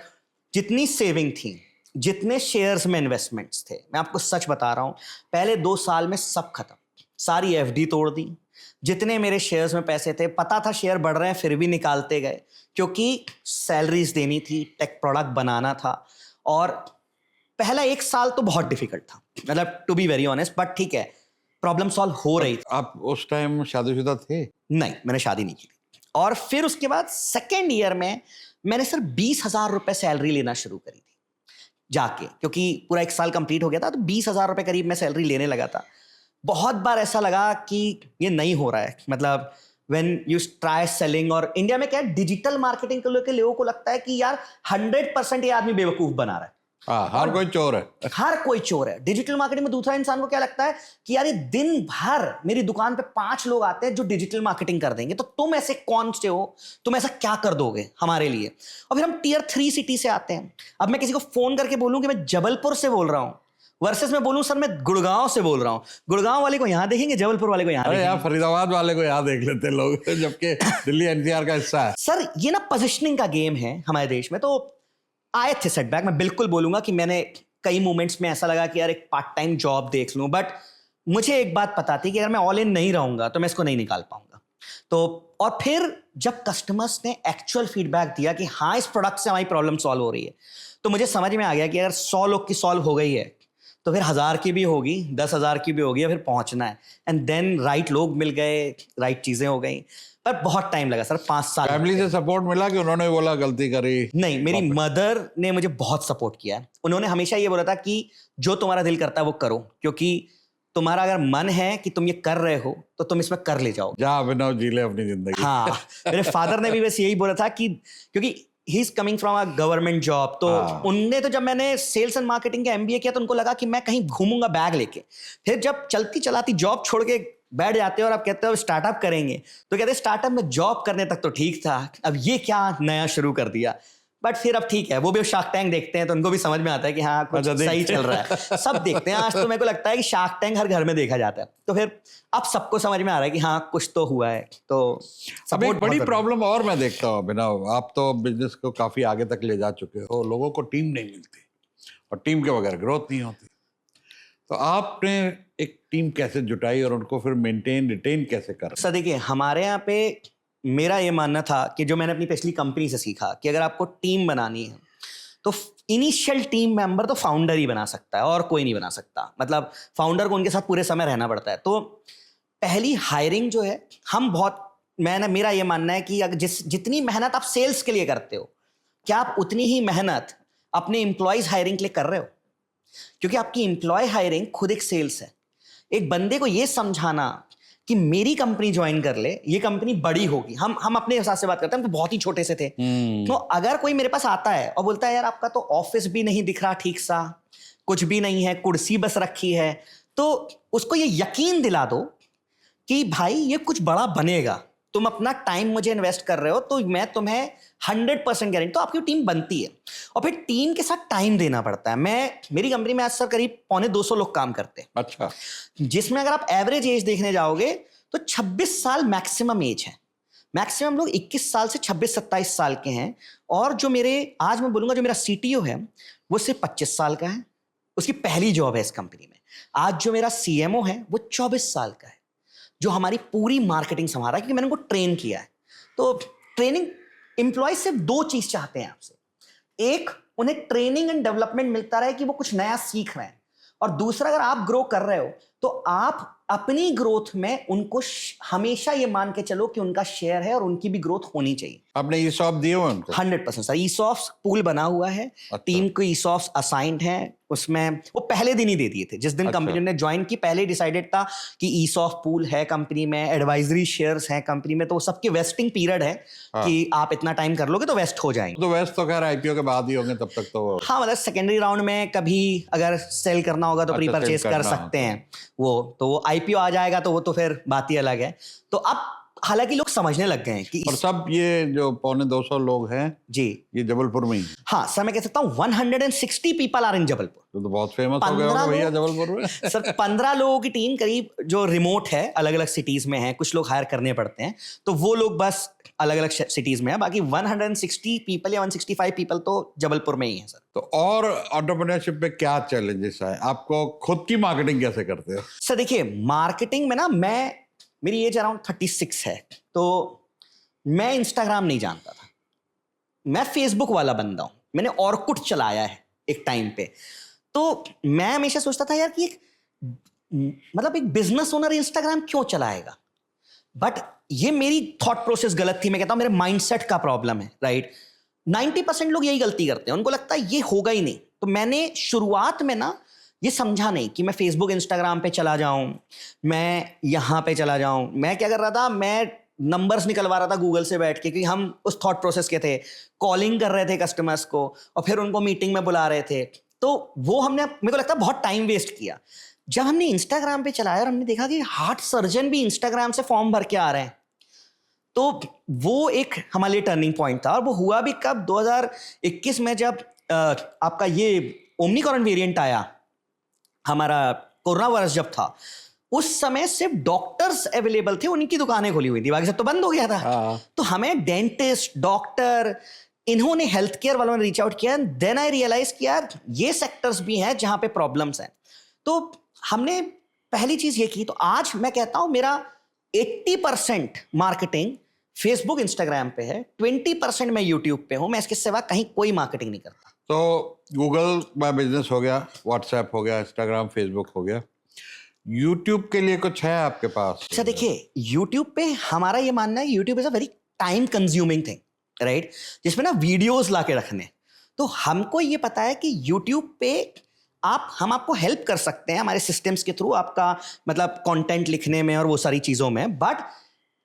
S2: जितनी सेविंग थी, जितने शेयर्स में इन्वेस्टमेंट्स थे, मैं आपको सच बता रहा हूँ, पहले 2 साल में सब खत्म। सारी FD तोड़ दी। जितने मेरे शेयर्स में पैसे थे, पता था शेयर बढ़ रहे हैं, फिर भी निकालते गए, क्योंकि सैलरीज देनी थी, टेक प्रोडक्ट बनाना था। और पहला 1 साल तो बहुत डिफिकल्ट था, मतलब to be very honest, but ठीक है, प्रॉब्लम सॉल्व हो रही थी।
S1: आप उस टाइम शादीशुदा थे?
S2: नहीं, मैंने शादी नहीं की थी। और फिर उसके बाद 2nd ईयर में मैंने सिर्फ 20,000 रुपए सैलरी लेना शुरू करी थी जाके, क्योंकि पूरा 1 साल कंप्लीट हो गया था, तो 20,000 रुपए करीब मैं सैलरी लेने लगा था। बहुत बार ऐसा लगा कि ये नहीं हो रहा है। मतलब when you try selling, और इंडिया में क्या है, डिजिटल मार्केटिंग को लेकर लोगों को लगता है कि यार 100% ये आदमी बेवकूफ बना रहा है।
S1: हाँ, हर कोई चोर है।
S2: हर कोई चोर है। डिजिटल मार्केटिंग में दूसरा इंसान को क्या लगता है कि यार ये दिन भर मेरी दुकान पे 5 लोग आते हैं जो डिजिटल मार्केटिंग कर देंगे, तो तुम ऐसे कौन से हो, तुम ऐसा क्या कर दोगे हमारे लिए। और फिर हम Tier 3 सिटी से आते हैं। अब मैं किसी को फोन करके बोलूं कि मैं जबलपुर से बोल रहा हूं, वर्सेस मैं बोलूं सर मैं गुड़गांव से बोल रहा हूं, गुड़गांव वाले को यहां देखेंगे, जबलपुर वाले को यहां देखेंगे।
S1: यार फरीदाबाद वाले को यहाँ देख लेते लोग, जबकि दिल्ली NCR का हिस्सा है।
S2: सर ये ना पोजिशनिंग का गेम है हमारे देश में। तो आए थे सेटबैक, मैं बिल्कुल बोलूंगा कि मैंने कई मोमेंट्स में ऐसा लगा कि यार एक पार्ट टाइम जॉब देख लूं, बट मुझे एक बात पता थी कि अगर मैं ऑल इन नहीं रहूंगा तो मैं इसको नहीं निकाल पाऊंगा। तो और फिर जब कस्टमर्स ने एक्चुअल फीडबैक दिया कि हाँ इस प्रोडक्ट से हमारी प्रॉब्लम सॉल्व हो रही है, तो मुझे समझ में आ गया कि अगर 100 लोग की सॉल्व हो गई है तो फिर 1000 की भी होगी, 10,000 की भी होगी, फिर पहुंचना है। एंड देन राइट लोग मिल गए, राइट चीजें हो गई, पर बहुत टाइम लगा सर, 5 साल।
S1: फैमिली से सपोर्ट मिला कि उन्होंने बोला गलती करी?
S2: नहीं, मेरी मदर ने मुझे बहुत सपोर्ट किया है। उन्होंने हमेशा ये बोला था कि जो तुम्हारा दिल करता है वो करो, क्योंकि तुम्हारा अगर मन है कि तुम ये कर रहे हो तो तुम इसमें कर ले जाओ।
S1: जा अभिनव जी ले अपनी जिंदगी।
S2: हाँ, मेरे फादर ने भी बस यही बोला था कि क्योंकि he is coming from a government job, तो उनने तो जब मैंने सेल्स एंड मार्केटिंग का MBA किया तो उनको लगा कि मैं कहीं घूमूंगा बैग लेके। फिर जब चलती चलाती जॉब छोड़ के बैठ जाते हो और आप कहते हो स्टार्टअप करेंगे, तो कहते स्टार्टअप में जॉब करने तक तो ठीक था, अब ये क्या नया शुरू कर दिया। बट फिर अब ठीक है, वो भी शार्क टैंक देखते हैं तो उनको भी समझ में आता है कि हाँ कुछ सही चल रहा है। सब देखते हैं। आज तो मेरे को लगता है कि शार्क टैंक हर घर में देखा जाता है, तो फिर अब सबको समझ में आ रहा है कि हाँ कुछ तो हुआ है। तो
S1: अब एक बड़ी प्रॉब्लम और मैं देखता हूँ अभिनव, आप तो बिजनेस को काफी आगे तक ले जा चुके हो, लोगों को टीम नहीं मिलती और टीम के बगैर ग्रोथ नहीं होती। तो आपने एक टीम कैसे जुटाई और उनको फिर मेंटेन रिटेन कैसे कर?
S2: सर देखिए, हमारे यहाँ पे मेरा ये मानना था कि जो मैंने अपनी पिछली कंपनी से सीखा कि अगर आपको टीम बनानी है तो इनिशियल टीम मेंबर तो फाउंडर ही बना सकता है और कोई नहीं बना सकता। मतलब फाउंडर को उनके साथ पूरे समय रहना पड़ता है। तो पहली हायरिंग जो है, हम बहुत मेरा ये मानना है कि अगर जितनी मेहनत आप सेल्स के लिए करते हो, क्या आप उतनी ही मेहनत अपने एम्प्लॉयज हायरिंग के लिए कर रहे हो? क्योंकि आपकी एम्प्लॉय हायरिंग खुद एक सेल्स है। एक बंदे को ये समझाना कि मेरी कंपनी ज्वाइन कर ले, ये कंपनी बड़ी होगी। हम अपने हिसाब से बात करते हैं, हम तो बहुत ही छोटे से थे। तो अगर कोई मेरे पास आता है और बोलता है यार आपका तो ऑफिस भी नहीं दिख रहा ठीक सा, कुछ भी नहीं है, कुर्सी बस रखी है, तो उसको ये यकीन दिला दो कि भाई ये कुछ बड़ा बनेगा, तुम अपना टाइम मुझे इन्वेस्ट कर रहे हो तो मैं तुम्हें 100% गारंटी, तो आपकी टीम बनती है। और फिर टीम के साथ टाइम देना पड़ता है। मेरी कंपनी में आज सर करीब 250 लोग काम करते हैं।
S1: अच्छा।
S2: जिसमें अगर आप एवरेज एज देखने जाओगे तो 26 साल मैक्सिमम एज है। मैक्सिमम लोग 21 साल से 26-27 साल के हैं। और जो आज मैं बोलूंगा जो मेरा सीटीओ है वो सिर्फ 25 साल का है, उसकी पहली जॉब है इस कंपनी में। आज जो मेरा सीएमओ है वो 24 साल का है, जो हमारी पूरी मार्केटिंग संभाल रहा है, क्योंकि मैंने उनको ट्रेन किया है। तो ट्रेनिंग एम्प्लॉय सिर्फ 2 चीज चाहते हैं आपसे। एक, उन्हें ट्रेनिंग एंड डेवलपमेंट मिलता रहे कि वो कुछ नया सीख रहे हैं, और दूसरा, अगर आप ग्रो कर रहे हो तो आप अपनी ग्रोथ में उनको हमेशा ये मान के चलो कि उनका शेयर है और उनकी भी ग्रोथ होनी चाहिए।
S1: आपने ईसॉप दिए हुए उनको?
S2: 100% सर, ईसॉप्स पूल बना हुआ है।
S1: अच्छा।
S2: टीम को ईसॉप्स असाइंड है, उसमें वो पहले दिन ही दे दिए थे। जिस दिन
S1: अच्छा।
S2: कंपनी ने ज्वाइन की, पहले डिसाइडेड था कि ईसॉप पूल है कंपनी में, एडवाइजरी शेयर्स हैं कंपनी में, तो सबके वेस्टिंग पीरियड है।
S1: हाँ।
S2: कि आप इतना टाइम कर लोगे तो वेस्ट हो जाएंगे।
S1: तो वेस्ट तो खैर आईपीओ के बाद ही होंगे, तब तक तो।
S2: हाँ, मतलब सेकेंडरी राउंड में कभी अगर सेल करना होगा तो प्री
S1: अच्छा,
S2: परचेज
S1: सेल
S2: कर
S1: करना
S2: सकते हैं। वो आईपीओ आ जाएगा तो वो तो फिर बात ही अलग है। तो अब हालांकि लोग समझने लग गए हैं कि
S1: और सब ये जो 250 लोग हैं
S2: जी,
S1: ये जबलपुर में ही?
S2: हाँ सर, मैं कह सकता हूँ 160 पीपल आर इन जबलपुर।
S1: तो बहुत फेमस हो गया होगा भैया जबलपुर में।
S2: सर 15 लोगों की टीम करीब जो रिमोट है, अलग अलग सिटीज में है, कुछ लोग हायर करने पड़ते हैं, तो वो लोग बस अलग अलग सिटीज में है। बाकी 160 पीपल या 165 पीपल तो जबलपुर में ही है सर।
S1: तो और एंटरप्रेन्योरशिप में क्या चैलेंजेस है? आपको खुद की मार्केटिंग कैसे करते हो?
S2: सर देखिए, मार्केटिंग में ना, मेरी एज अराउंड 36 है, तो मैं इंस्टाग्राम नहीं जानता था, मैं फेसबुक वाला बंदा हूं। मैंने ऑर्कुट चलाया है एक टाइम पे। तो मैं हमेशा सोचता था यार कि मतलब एक बिजनेस ओनर इंस्टाग्राम क्यों चलाएगा। बट ये मेरी थॉट प्रोसेस गलत थी। मैं कहता हूं मेरे माइंडसेट का प्रॉब्लम है, राइट। 90% लोग यही गलती करते हैं, उनको लगता है ये होगा ही नहीं। तो मैंने शुरुआत में ना ये समझा नहीं कि मैं फेसबुक इंस्टाग्राम पे चला जाऊं, मैं यहां पे चला जाऊं। मैं क्या कर रहा था, मैं नंबर्स निकलवा रहा था गूगल से बैठ के, क्योंकि हम उस थॉट प्रोसेस के थे। कॉलिंग कर रहे थे कस्टमर्स को और फिर उनको मीटिंग में बुला रहे थे। तो वो मेरे को लगता है बहुत टाइम वेस्ट किया। जब हमने इंस्टाग्राम पे चलाया और हमने देखा कि हार्ट सर्जन भी इंस्टाग्राम से फॉर्म भर के आ रहे हैं, तो वो एक हमारे लिए टर्निंग पॉइंट था। और वो हुआ भी कब, 2021 में, जब आपका ये ओमिक्रॉन वेरिएंट आया, हमारा कोरोना वायरस जब था, उस समय सिर्फ डॉक्टर्स अवेलेबल थे, उनकी दुकानें खुली हुई थी, बाकी सब तो बंद हो गया था। तो हमें डेंटिस्ट, डॉक्टर, इन्होंने हेल्थ केयर वालों ने रीच आउट किया। देन आई रियलाइज कि यार ये सेक्टर्स भी हैं जहां पे प्रॉब्लम्स हैं। तो हमने पहली चीज ये की। तो आज मैं कहता हूं मेरा 80% मार्केटिंग फेसबुक इंस्टाग्राम पे है, 20% मैं यूट्यूब पे हूं। मैं इसके सिवा कहीं कोई मार्केटिंग नहीं करता।
S1: तो गूगल माय बिजनेस हो गया, व्हाट्सएप हो गया, इंस्टाग्राम, फेसबुक हो गया, यूट्यूब के लिए कुछ है आपके पास?
S2: अच्छा देखिए, यूट्यूब पे हमारा ये मानना है, YouTube is a very time consuming thing, right, जिसमें ना वीडियोस ला के रखने। तो हमको ये पता है कि यूट्यूब पे हम आपको हेल्प कर सकते हैं हमारे सिस्टम्स के थ्रू, आपका मतलब कंटेंट लिखने में और वो सारी चीजों में, बट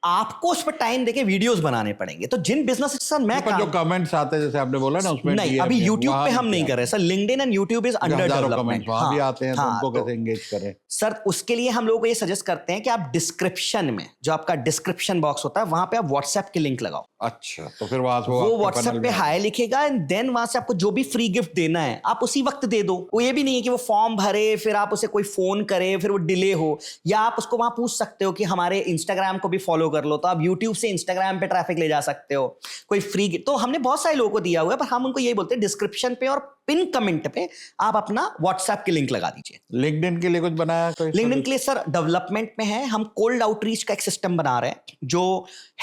S2: आपको उस पर टाइम देके वीडियोस बनाने पड़ेंगे। तो जिन बिजनेस से मैं
S1: जो कमेंट्स आते हैं, जैसे आपने बोला ना, उसमें
S2: नहीं, अभी यूट्यूब पे हम नहीं कर रहे sir. LinkedIn and YouTube is under development.
S1: वहां भी आते हैं, तो उनको कैसे एंगेज करें?
S2: सर उसके लिए हम लोगों को ये सजेस्ट करते हैं कि आप डिस्क्रिप्शन में, जो आपका डिस्क्रिप्शन बॉक्स होता है, वहां पे आप व्हाट्सएप की लिंक लगाओ।
S1: अच्छा, तो फिर वहां से
S2: वो व्हाट्सएप पे हाय लिखेगा एंड देन वहां से आपको जो भी फ्री गिफ्ट देना है आप उसी वक्त दे दो। वो ये भी नहीं है कि वो फॉर्म भरे, फिर आप उसे कोई फोन करे, फिर वो डिले हो। या आप उसको वहां पूछ सकते हो कि हमारे इंस्टाग्राम को भी फॉलो कर लो, तो आप यूट्यूब से इंस्टाग्राम पे ट्रैफिक ले जा सकते हो। कोई फ्री गिफ्ट तो हमने बहुत सारे लोगों को दिया हुआ है, पर हम उनको यही बोलते हैं डिस्क्रिप्शन पे और पिन कमेंट पे आप अपना व्हाट्सएप की लिंक लगा दीजिए।
S1: लिंक्डइन के लिए कुछ बनाया?
S2: लिंक्डइन के लिए सर डेवलपमेंट में है। हम कोल्ड आउटरीच का एक सिस्टम बना रहे हैं जो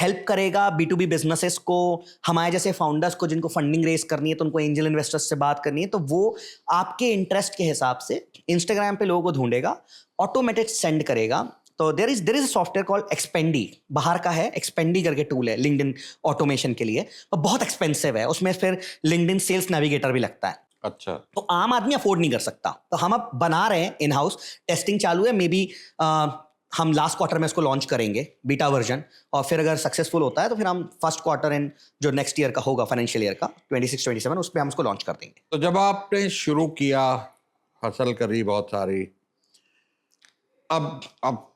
S2: हेल्प करेगा B2B बिजनेसेस को, हमारे जैसे फाउंडर्स को जिनको फंडिंग रेस करनी है, तो उनको एंजल इन्वेस्टर्स से बात करनी है, तो वो आपके इंटरेस्ट के हिसाब से इंस्टाग्राम पे लोगों को ढूंढेगा, ऑटोमेटेड सेंड करेगा, तो there is a software called Expandi, बाहर का है, एक्सपेंडी करके टूल है लिंक्डइन ऑटोमेशन के लिए, और बहुत एक्सपेंसिव है, उसमें फिर लिंक्डइन सेल्स नेविगेटर भी लगता है।
S1: अच्छा,
S2: तो आम आदमी अफोर्ड नहीं कर सकता, तो हम अब बना रहे हैं इन हाउस, टेस्टिंग चालू है, मे बी हम लास्ट क्वार्टर में इसको लॉन्च करेंगे बीटा वर्जन, और फिर अगर सक्सेसफुल होता है तो फिर हम फर्स्ट क्वार्टर इन जो नेक्स्ट ईयर का होगा, फाइनेंशियल ईयर का 26-27, उस पर हम उसको लॉन्च कर देंगे।
S1: तो जब आपने शुरू किया, हसल करी बहुत सारी, अब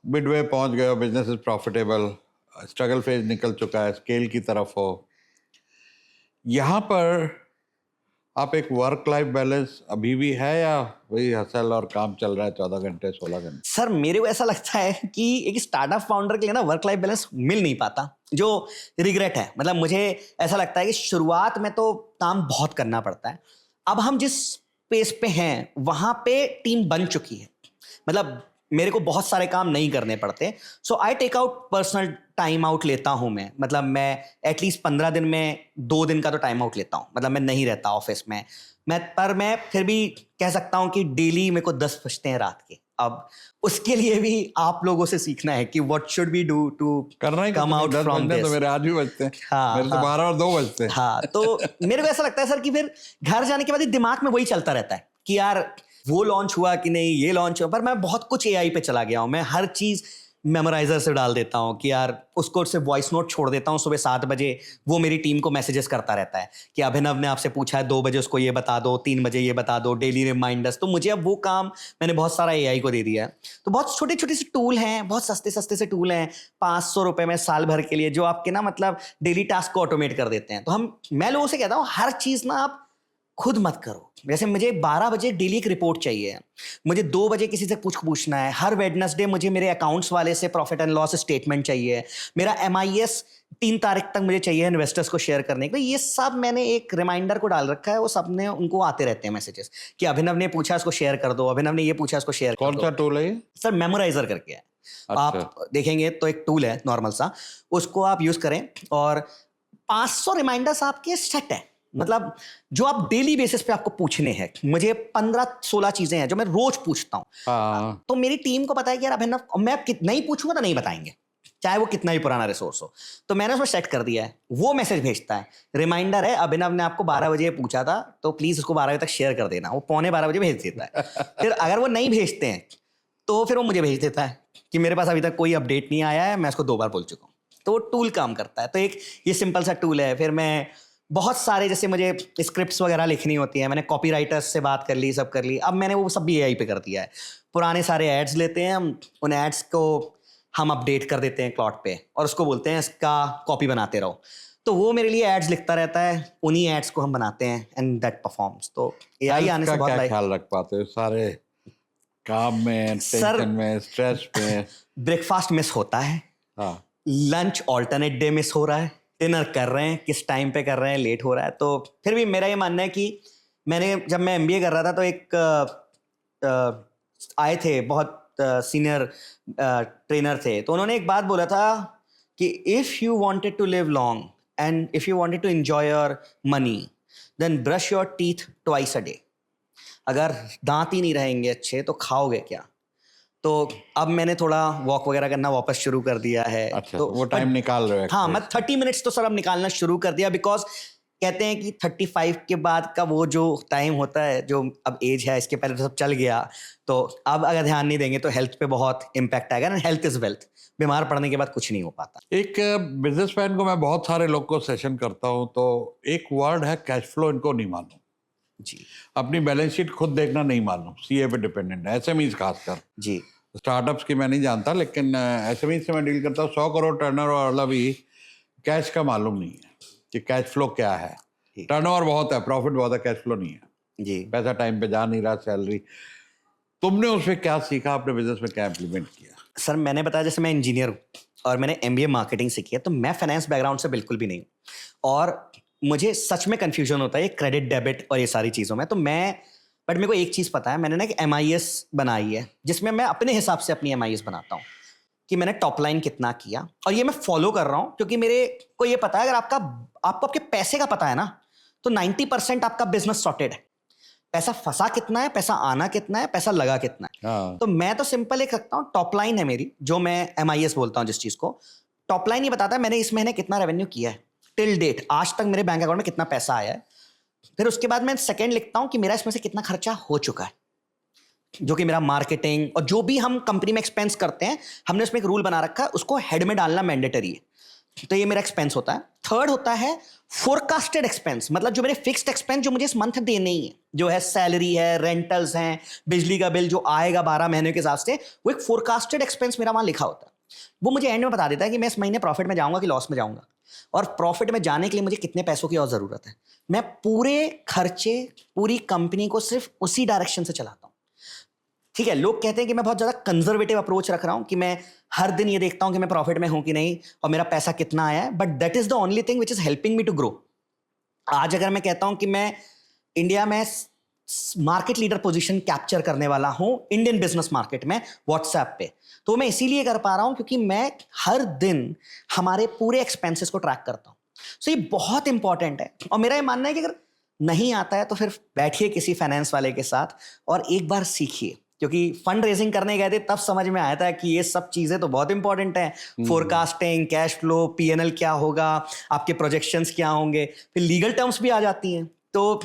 S1: मिडवे पहुंच गए हो, business is profitable, struggle phase निकल चुका है, स्केल की तरफ हो, यहाँ पर आप एक वर्क लाइफ बैलेंस अभी भी है या वही हसल और काम चल रहा है 14 घंटे 16 घंटे?
S2: सर मेरे को ऐसा लगता है कि एक स्टार्टअप फाउंडर के लिए ना वर्क लाइफ बैलेंस मिल नहीं पाता, जो रिग्रेट है। मतलब मुझे ऐसा लगता है कि शुरुआत में तो काम बहुत करना पड़ता है, अब हम जिस पेस पे हैं वहां पे टीम बन चुकी है, मतलब मेरे को बहुत सारे काम नहीं करने पड़ते, so I take out personal time out लेता हूं मैं, मतलब मैं एटलीस्ट 15 दिन में 2 दिन का तो टाइम आउट लेता हूं, मतलब मैं नहीं रहता ऑफिस में, पर मैं फिर भी कह सकता हूं कि डेली मेरे को 10 बजते हैं रात के। अब उसके लिए भी आप लोगों से सीखना है कि what should we do to
S1: करना ही
S2: कम आउट फ्रॉम दिस।
S1: तो मेरे आज भी बजते हैं,
S2: हाँ,
S1: मेरे तो 12 और 2 बजते हैं।
S2: हाँ, तो मेरे को ऐसा लगता है सर कि फिर घर जाने के बाद ही दिमाग में वही चलता रहता है कि यार वो लॉन्च हुआ कि नहीं, ये लॉन्च हुआ, पर मैं बहुत कुछ एआई पे चला गया हूं, मैं हर चीज मेमोराइजर से डाल देता हूं कि यार उसको सिर्फ वॉइस नोट छोड़ देता हूं सुबह 7 बजे, वो मेरी टीम को मैसेजेस करता रहता है कि अभिनव ने आपसे पूछा है 2 बजे उसको ये बता दो, 3 बजे ये बता दो, डेली रिमाइंडर्स। तो मुझे अब वो काम मैंने बहुत सारा एआई को दे दिया है। तो बहुत छोटे छोटे से टूल हैं, बहुत सस्ते सस्ते से टूल हैं, 500 रुपए में साल भर के लिए, जो आपके ना मतलब डेली टास्क को ऑटोमेट कर देते हैं। तो मैं लोगों से कहता हूँ हर चीज ना आप खुद मत करो। जैसे मुझे 12 बजे डेली एक रिपोर्ट चाहिए, मुझे 2 बजे किसी से कुछ पूछना है, हर वेडनेसडे मुझे मेरे अकाउंट्स वाले से प्रॉफिट एंड लॉस स्टेटमेंट चाहिए, मेरा MIS 3 तारीख तक मुझे चाहिए इन्वेस्टर्स को शेयर करने के लिए। ये सब मैंने एक रिमाइंडर को डाल रखा है, वो सब ने उनको आते रहते हैं मैसेजेस कि अभिनव ने पूछा इसको शेयर कर दो, अभिनव ने ये पूछा इसको शेयर कर दो।
S1: कौन सा टूल है ये?
S2: सर मेमोराइजर करके है।
S1: अच्छा।
S2: आप देखेंगे तो एक टूल है नॉर्मल सा, उसको आप यूज करें और 500 रिमाइंडर्स आपके सेट है, मतलब जो आप डेली बेसिस पे आपको पूछने हैं। मुझे 15-16 चीजें हैं जो मैं रोज पूछता हूँ।
S1: हाँ,
S2: तो मेरी टीम को पता है कि यार अभिनव, मैं नहीं पूछूंगा तो नहीं बताएंगे, चाहे वो कितना भी पुराना रिसोर्स हो। तो मैंने उसमें सेट कर दिया है, वो मैसेज भेजता है, रिमाइंडर है अभिनव ने आपको 12 बजे पूछा था, तो प्लीज उसको 12 बजे तक शेयर कर देना। वो 12:15 बजे भेज देता है। फिर अगर वो नहीं भेजते हैं तो फिर वो मुझे भेज देता है कि मेरे पास अभी तक कोई अपडेट नहीं आया है, मैं उसको 2 बार बोल चुका हूँ। तो वो टूल काम करता है। तो एक ये सिंपल सा टूल है। फिर मैं बहुत सारे, जैसे मुझे स्क्रिप्ट्स वगैरह लिखनी होती है, मैंने कॉपीराइटर्स से बात कर ली, सब कर ली, अब मैंने वो सब भी एआई पे कर दिया है। पुराने सारे एड्स लेते हैं हम, उन एड्स को हम अपडेट कर देते हैं क्लॉड पे और उसको बोलते हैं इसका कॉपी बनाते रहो। तो वो मेरे लिए एड्स लिखता रहता है, उन्हीं एड्स को हम बनाते हैं एंड दैट परफॉर्म्स। तो एआई आने से बहुत
S1: क्या ख्याल रख पाते हो सारे काम में, टेंशन में, स्ट्रेस में?
S2: ब्रेकफास्ट मिस होता है,
S1: हाँ,
S2: लंच ऑल्टरनेट डे मिस हो रहा है, डिनर कर रहे हैं किस टाइम पे कर रहे हैं, लेट हो रहा है। तो फिर भी मेरा ये मानना है कि जब मैं MBA कर रहा था तो एक आए थे बहुत सीनियर ट्रेनर थे, तो उन्होंने एक बात बोला था कि if you wanted to live long and if you wanted to enjoy your money then brush your teeth twice a day. अगर दांत ही नहीं रहेंगे अच्छे तो खाओगे क्या? तो अब मैंने थोड़ा वॉक वगैरह करना वापस शुरू कर दिया है।
S1: अच्छा,
S2: तो
S1: वो टाइम निकाल रहे हो?
S2: हाँ, मैं 30 मिनट्स तो सर अब निकालना शुरू कर दिया, बिकॉज कहते हैं कि 35 के बाद का वो जो टाइम होता है, जो अब एज है, इसके पहले तो सब चल गया, तो अब अगर ध्यान नहीं देंगे तो हेल्थ पे बहुत इम्पैक्ट आएगा। एंड हेल्थ इज वेल्थ, बीमार पड़ने के बाद कुछ नहीं हो पाता।
S1: एक बिजनेसमैन को, मैं बहुत सारे लोग को सेशन करता हूँ, तो एक वर्ड है कैश फ्लो, इनको नहीं मालूम
S2: जी।
S1: अपनी बैलेंस शीट खुद देखना नहीं मालूम, CA पे डिपेंडेंट है, SMEs खासकर।
S2: जी।
S1: स्टार्टअप्स की मैं नहीं जानता, लेकिन SMEs से मैं डील करता हूँ। 100 करोड़ टर्नओवर वाला भी कैश का मालूम नहीं है कि कैश फ्लो क्या है। टर्नओवर बहुत है, प्रॉफिट बहुत है, कैश फ्लो नहीं है।
S2: जी।
S1: पैसा टाइम पे जा नहीं रहा, सैलरी। तुमने उसमें क्या सीखा, अपने बिजनेस में क्या इम्प्लीमेंट किया?
S2: सर मैंने बताया, जैसे मैं इंजीनियर हूँ और मैंने MBA मार्केटिंग सीखी है, तो मैं फाइनेंस बैकग्राउंड से बिल्कुल भी नहीं हूँ और मुझे सच में कंफ्यूजन होता है ये क्रेडिट डेबिट और ये सारी चीज़ों में। तो बट मेरे को एक चीज़ पता है, मैंने ना एक MIS बनाई है जिसमें मैं अपने हिसाब से अपनी MIS बनाता हूँ कि मैंने टॉप लाइन कितना किया, और ये मैं फॉलो कर रहा हूँ क्योंकि मेरे को ये पता है अगर आपको आपके पैसे का पता है ना, तो 90% आपका बिजनेस सॉर्टेड है। पैसा फंसा कितना है, पैसा आना कितना है, पैसा लगा कितना है।
S1: हाँ।
S2: तो मैं तो सिंपल एक रखता हूँ, टॉप लाइन है मेरी, जो मैं MIS बोलता हूँ जिस चीज को। टॉप लाइन ये बताता है मैंने इस महीने कितना रेवेन्यू किया है टिल डेट, आज तक मेरे बैंक अकाउंट में कितना पैसा आया है। फिर उसके बाद मैं सेकंड लिखता हूँ कि मेरा इसमें से कितना खर्चा हो चुका है, जो कि मेरा मार्केटिंग और जो भी हम कंपनी में एक्सपेंस करते हैं, हमने उसमें एक रूल बना रखा है, उसको हेड में डालना मैंडेटरी है। तो ये मेरा एक्सपेंस होता है। थर्ड होता है फोरकास्टेड एक्सपेंस, मतलब जो मेरे फिक्स्ड एक्सपेंस जो मुझे इस मंथ देने ही है, जो है सैलरी है, रेंटल्स हैं, बिजली का बिल जो आएगा 12 महीने के हिसाब से, वो एक फोरकास्टेड एक्सपेंस मेरा वहां लिखा होता है। वो मुझे एंड में बता देता है कि मैं इस महीने प्रॉफिट में जाऊंगा कि लॉस में जाऊंगा, और प्रॉफिट में जाने के लिए मुझे कितने पैसों की और जरूरत है। मैं पूरे खर्चे, पूरी कंपनी को सिर्फ उसी डायरेक्शन से चलाता हूं। ठीक है, लोग कहते हैं कि मैं बहुत ज्यादा कंजर्वेटिव अप्रोच रख रहा हूं, कि मैं हर दिन ये देखता हूं कि मैं प्रॉफिट में हूं कि नहीं और मेरा पैसा कितना आया है, but that is the only thing which is helping me to grow. आज अगर मैं कहता हूं कि मैं इंडिया में मार्केट लीडर पोजीशन कैप्चर करने वाला हूं इंडियन बिजनेस मार्केट में व्हाट्सएप पे, तो मैं इसीलिए कर पा रहा हूं क्योंकि मैं हर दिन हमारे पूरे एक्सपेंसेस को ट्रैक करता हूं। सो ये बहुत इंपॉर्टेंट है, और मेरा ये मानना है कि अगर नहीं आता है तो फिर बैठिए किसी फाइनेंस वाले के साथ और एक बार सीखिए, क्योंकि फंड रेजिंग करने गए थे तब समझ में आया था कि ये सब चीजें तो बहुत इंपॉर्टेंट है। फोरकास्टिंग, कैश फ्लो, P&L क्या होगा, आपके प्रोजेक्शंस क्या होंगे, फिर लीगल टर्म्स भी आ जाती हैं। तो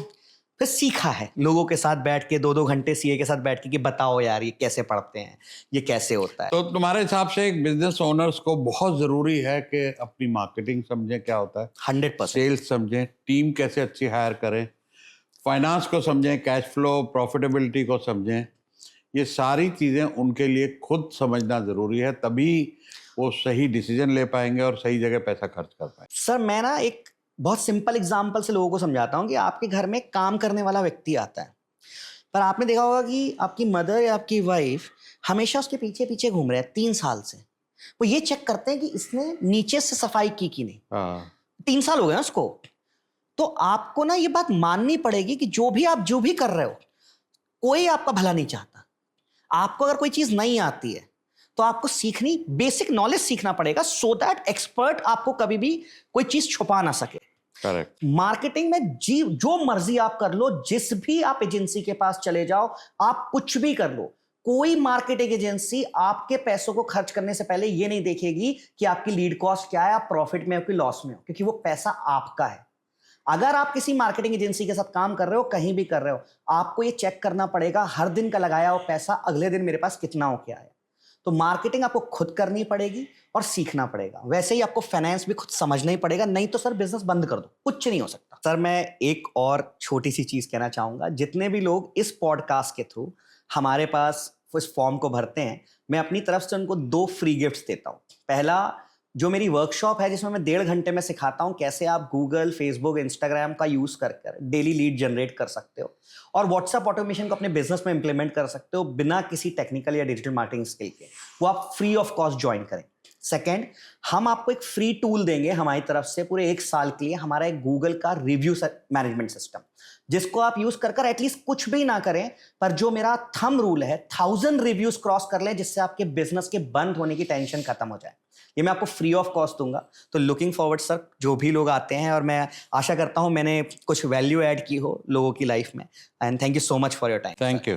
S2: फिर सीखा है लोगों के साथ बैठ के, 2-2 घंटे CA के साथ बैठ के कि बताओ यार ये कैसे पढ़ते हैं, ये कैसे होता है।
S1: तो तुम्हारे हिसाब से एक बिजनेस ओनर्स को बहुत जरूरी है कि अपनी मार्केटिंग समझें क्या होता है,
S2: 100%।
S1: सेल्स समझें, टीम कैसे अच्छी हायर करें, फाइनेंस को समझें, कैश फ्लो, प्रॉफिटेबिलिटी को समझें। ये सारी चीज़ें उनके लिए खुद समझना ज़रूरी है, तभी वो सही डिसीजन ले पाएंगे और सही जगह पैसा खर्च कर पाएंगे।
S2: सर मैं ना एक बहुत सिंपल एग्जांपल से लोगों को समझाता हूँ कि आपके घर में काम करने वाला व्यक्ति आता है, पर आपने देखा होगा कि आपकी मदर या आपकी वाइफ हमेशा उसके पीछे पीछे घूम रहे हैं 3 साल से। वो ये चेक करते हैं कि इसने नीचे से सफाई की कि नहीं।
S1: हाँ।
S2: 3 साल हो गए ना उसको। तो आपको ना ये बात माननी पड़ेगी कि जो भी कर रहे हो, कोई आपका भला नहीं चाहता। आपको अगर कोई चीज नहीं आती है तो आपको सीखनी, बेसिक नॉलेज सीखना पड़ेगा, सो दैट एक्सपर्ट आपको कभी भी कोई चीज छुपा ना सके।
S1: करेक्ट।
S2: मार्केटिंग में जो मर्जी आप कर लो, जिस भी आप एजेंसी के पास चले जाओ, आप कुछ भी कर लो, कोई मार्केटिंग एजेंसी आपके पैसों को खर्च करने से पहले ये नहीं देखेगी कि आपकी लीड कॉस्ट क्या है, आप प्रॉफिट में हो कि लॉस में हो, क्योंकि वो पैसा आपका है। अगर आप किसी मार्केटिंग एजेंसी के साथ काम कर रहे हो, कहीं भी कर रहे हो, आपको ये चेक करना पड़ेगा हर दिन का लगाया हुआ पैसा अगले दिन मेरे पास कितना हो के आया। तो मार्केटिंग आपको खुद करनी पड़ेगी और सीखना पड़ेगा। वैसे ही आपको फाइनेंस भी खुद समझना ही पड़ेगा, नहीं तो सर बिजनेस बंद कर दो, कुछ नहीं हो सकता। सर मैं एक और छोटी सी चीज कहना चाहूंगा, जितने भी लोग इस पॉडकास्ट के थ्रू हमारे पास इस फॉर्म को भरते हैं, मैं अपनी तरफ से उनको 2 फ्री गिफ्ट्स देता हूं। पहला, जो मेरी वर्कशॉप है जिसमें मैं 1.5 घंटे में सिखाता हूं कैसे आप गूगल, फेसबुक, इंस्टाग्राम का यूज कर डेली लीड जनरेट कर सकते हो और व्हाट्सएप ऑटोमेशन को अपने बिजनेस में इंप्लीमेंट कर सकते हो बिना किसी टेक्निकल या डिजिटल मार्केटिंग स्किल के। वो आप फ्री ऑफ कॉस्ट ज्वाइन करें। सेकेंड, हम आपको एक फ्री टूल देंगे हमारी तरफ से पूरे 1 साल के लिए, हमारा एक गूगल का रिव्यू मैनेजमेंट सिस्टम, जिसको आप यूज कर एटलीस्ट कुछ भी ना करें, पर जो मेरा थंब रूल है 1000 रिव्यूज क्रॉस कर लें, जिससे आपके बिजनेस के बंद होने की टेंशन खत्म हो जाए। ये मैं आपको फ्री ऑफ कॉस्ट दूंगा। तो लुकिंग फॉरवर्ड सर, जो भी लोग आते हैं, और मैं आशा करता हूं मैंने कुछ वैल्यू ऐड की हो लोगों की लाइफ में। And thank you so much for your time.
S1: Thank you.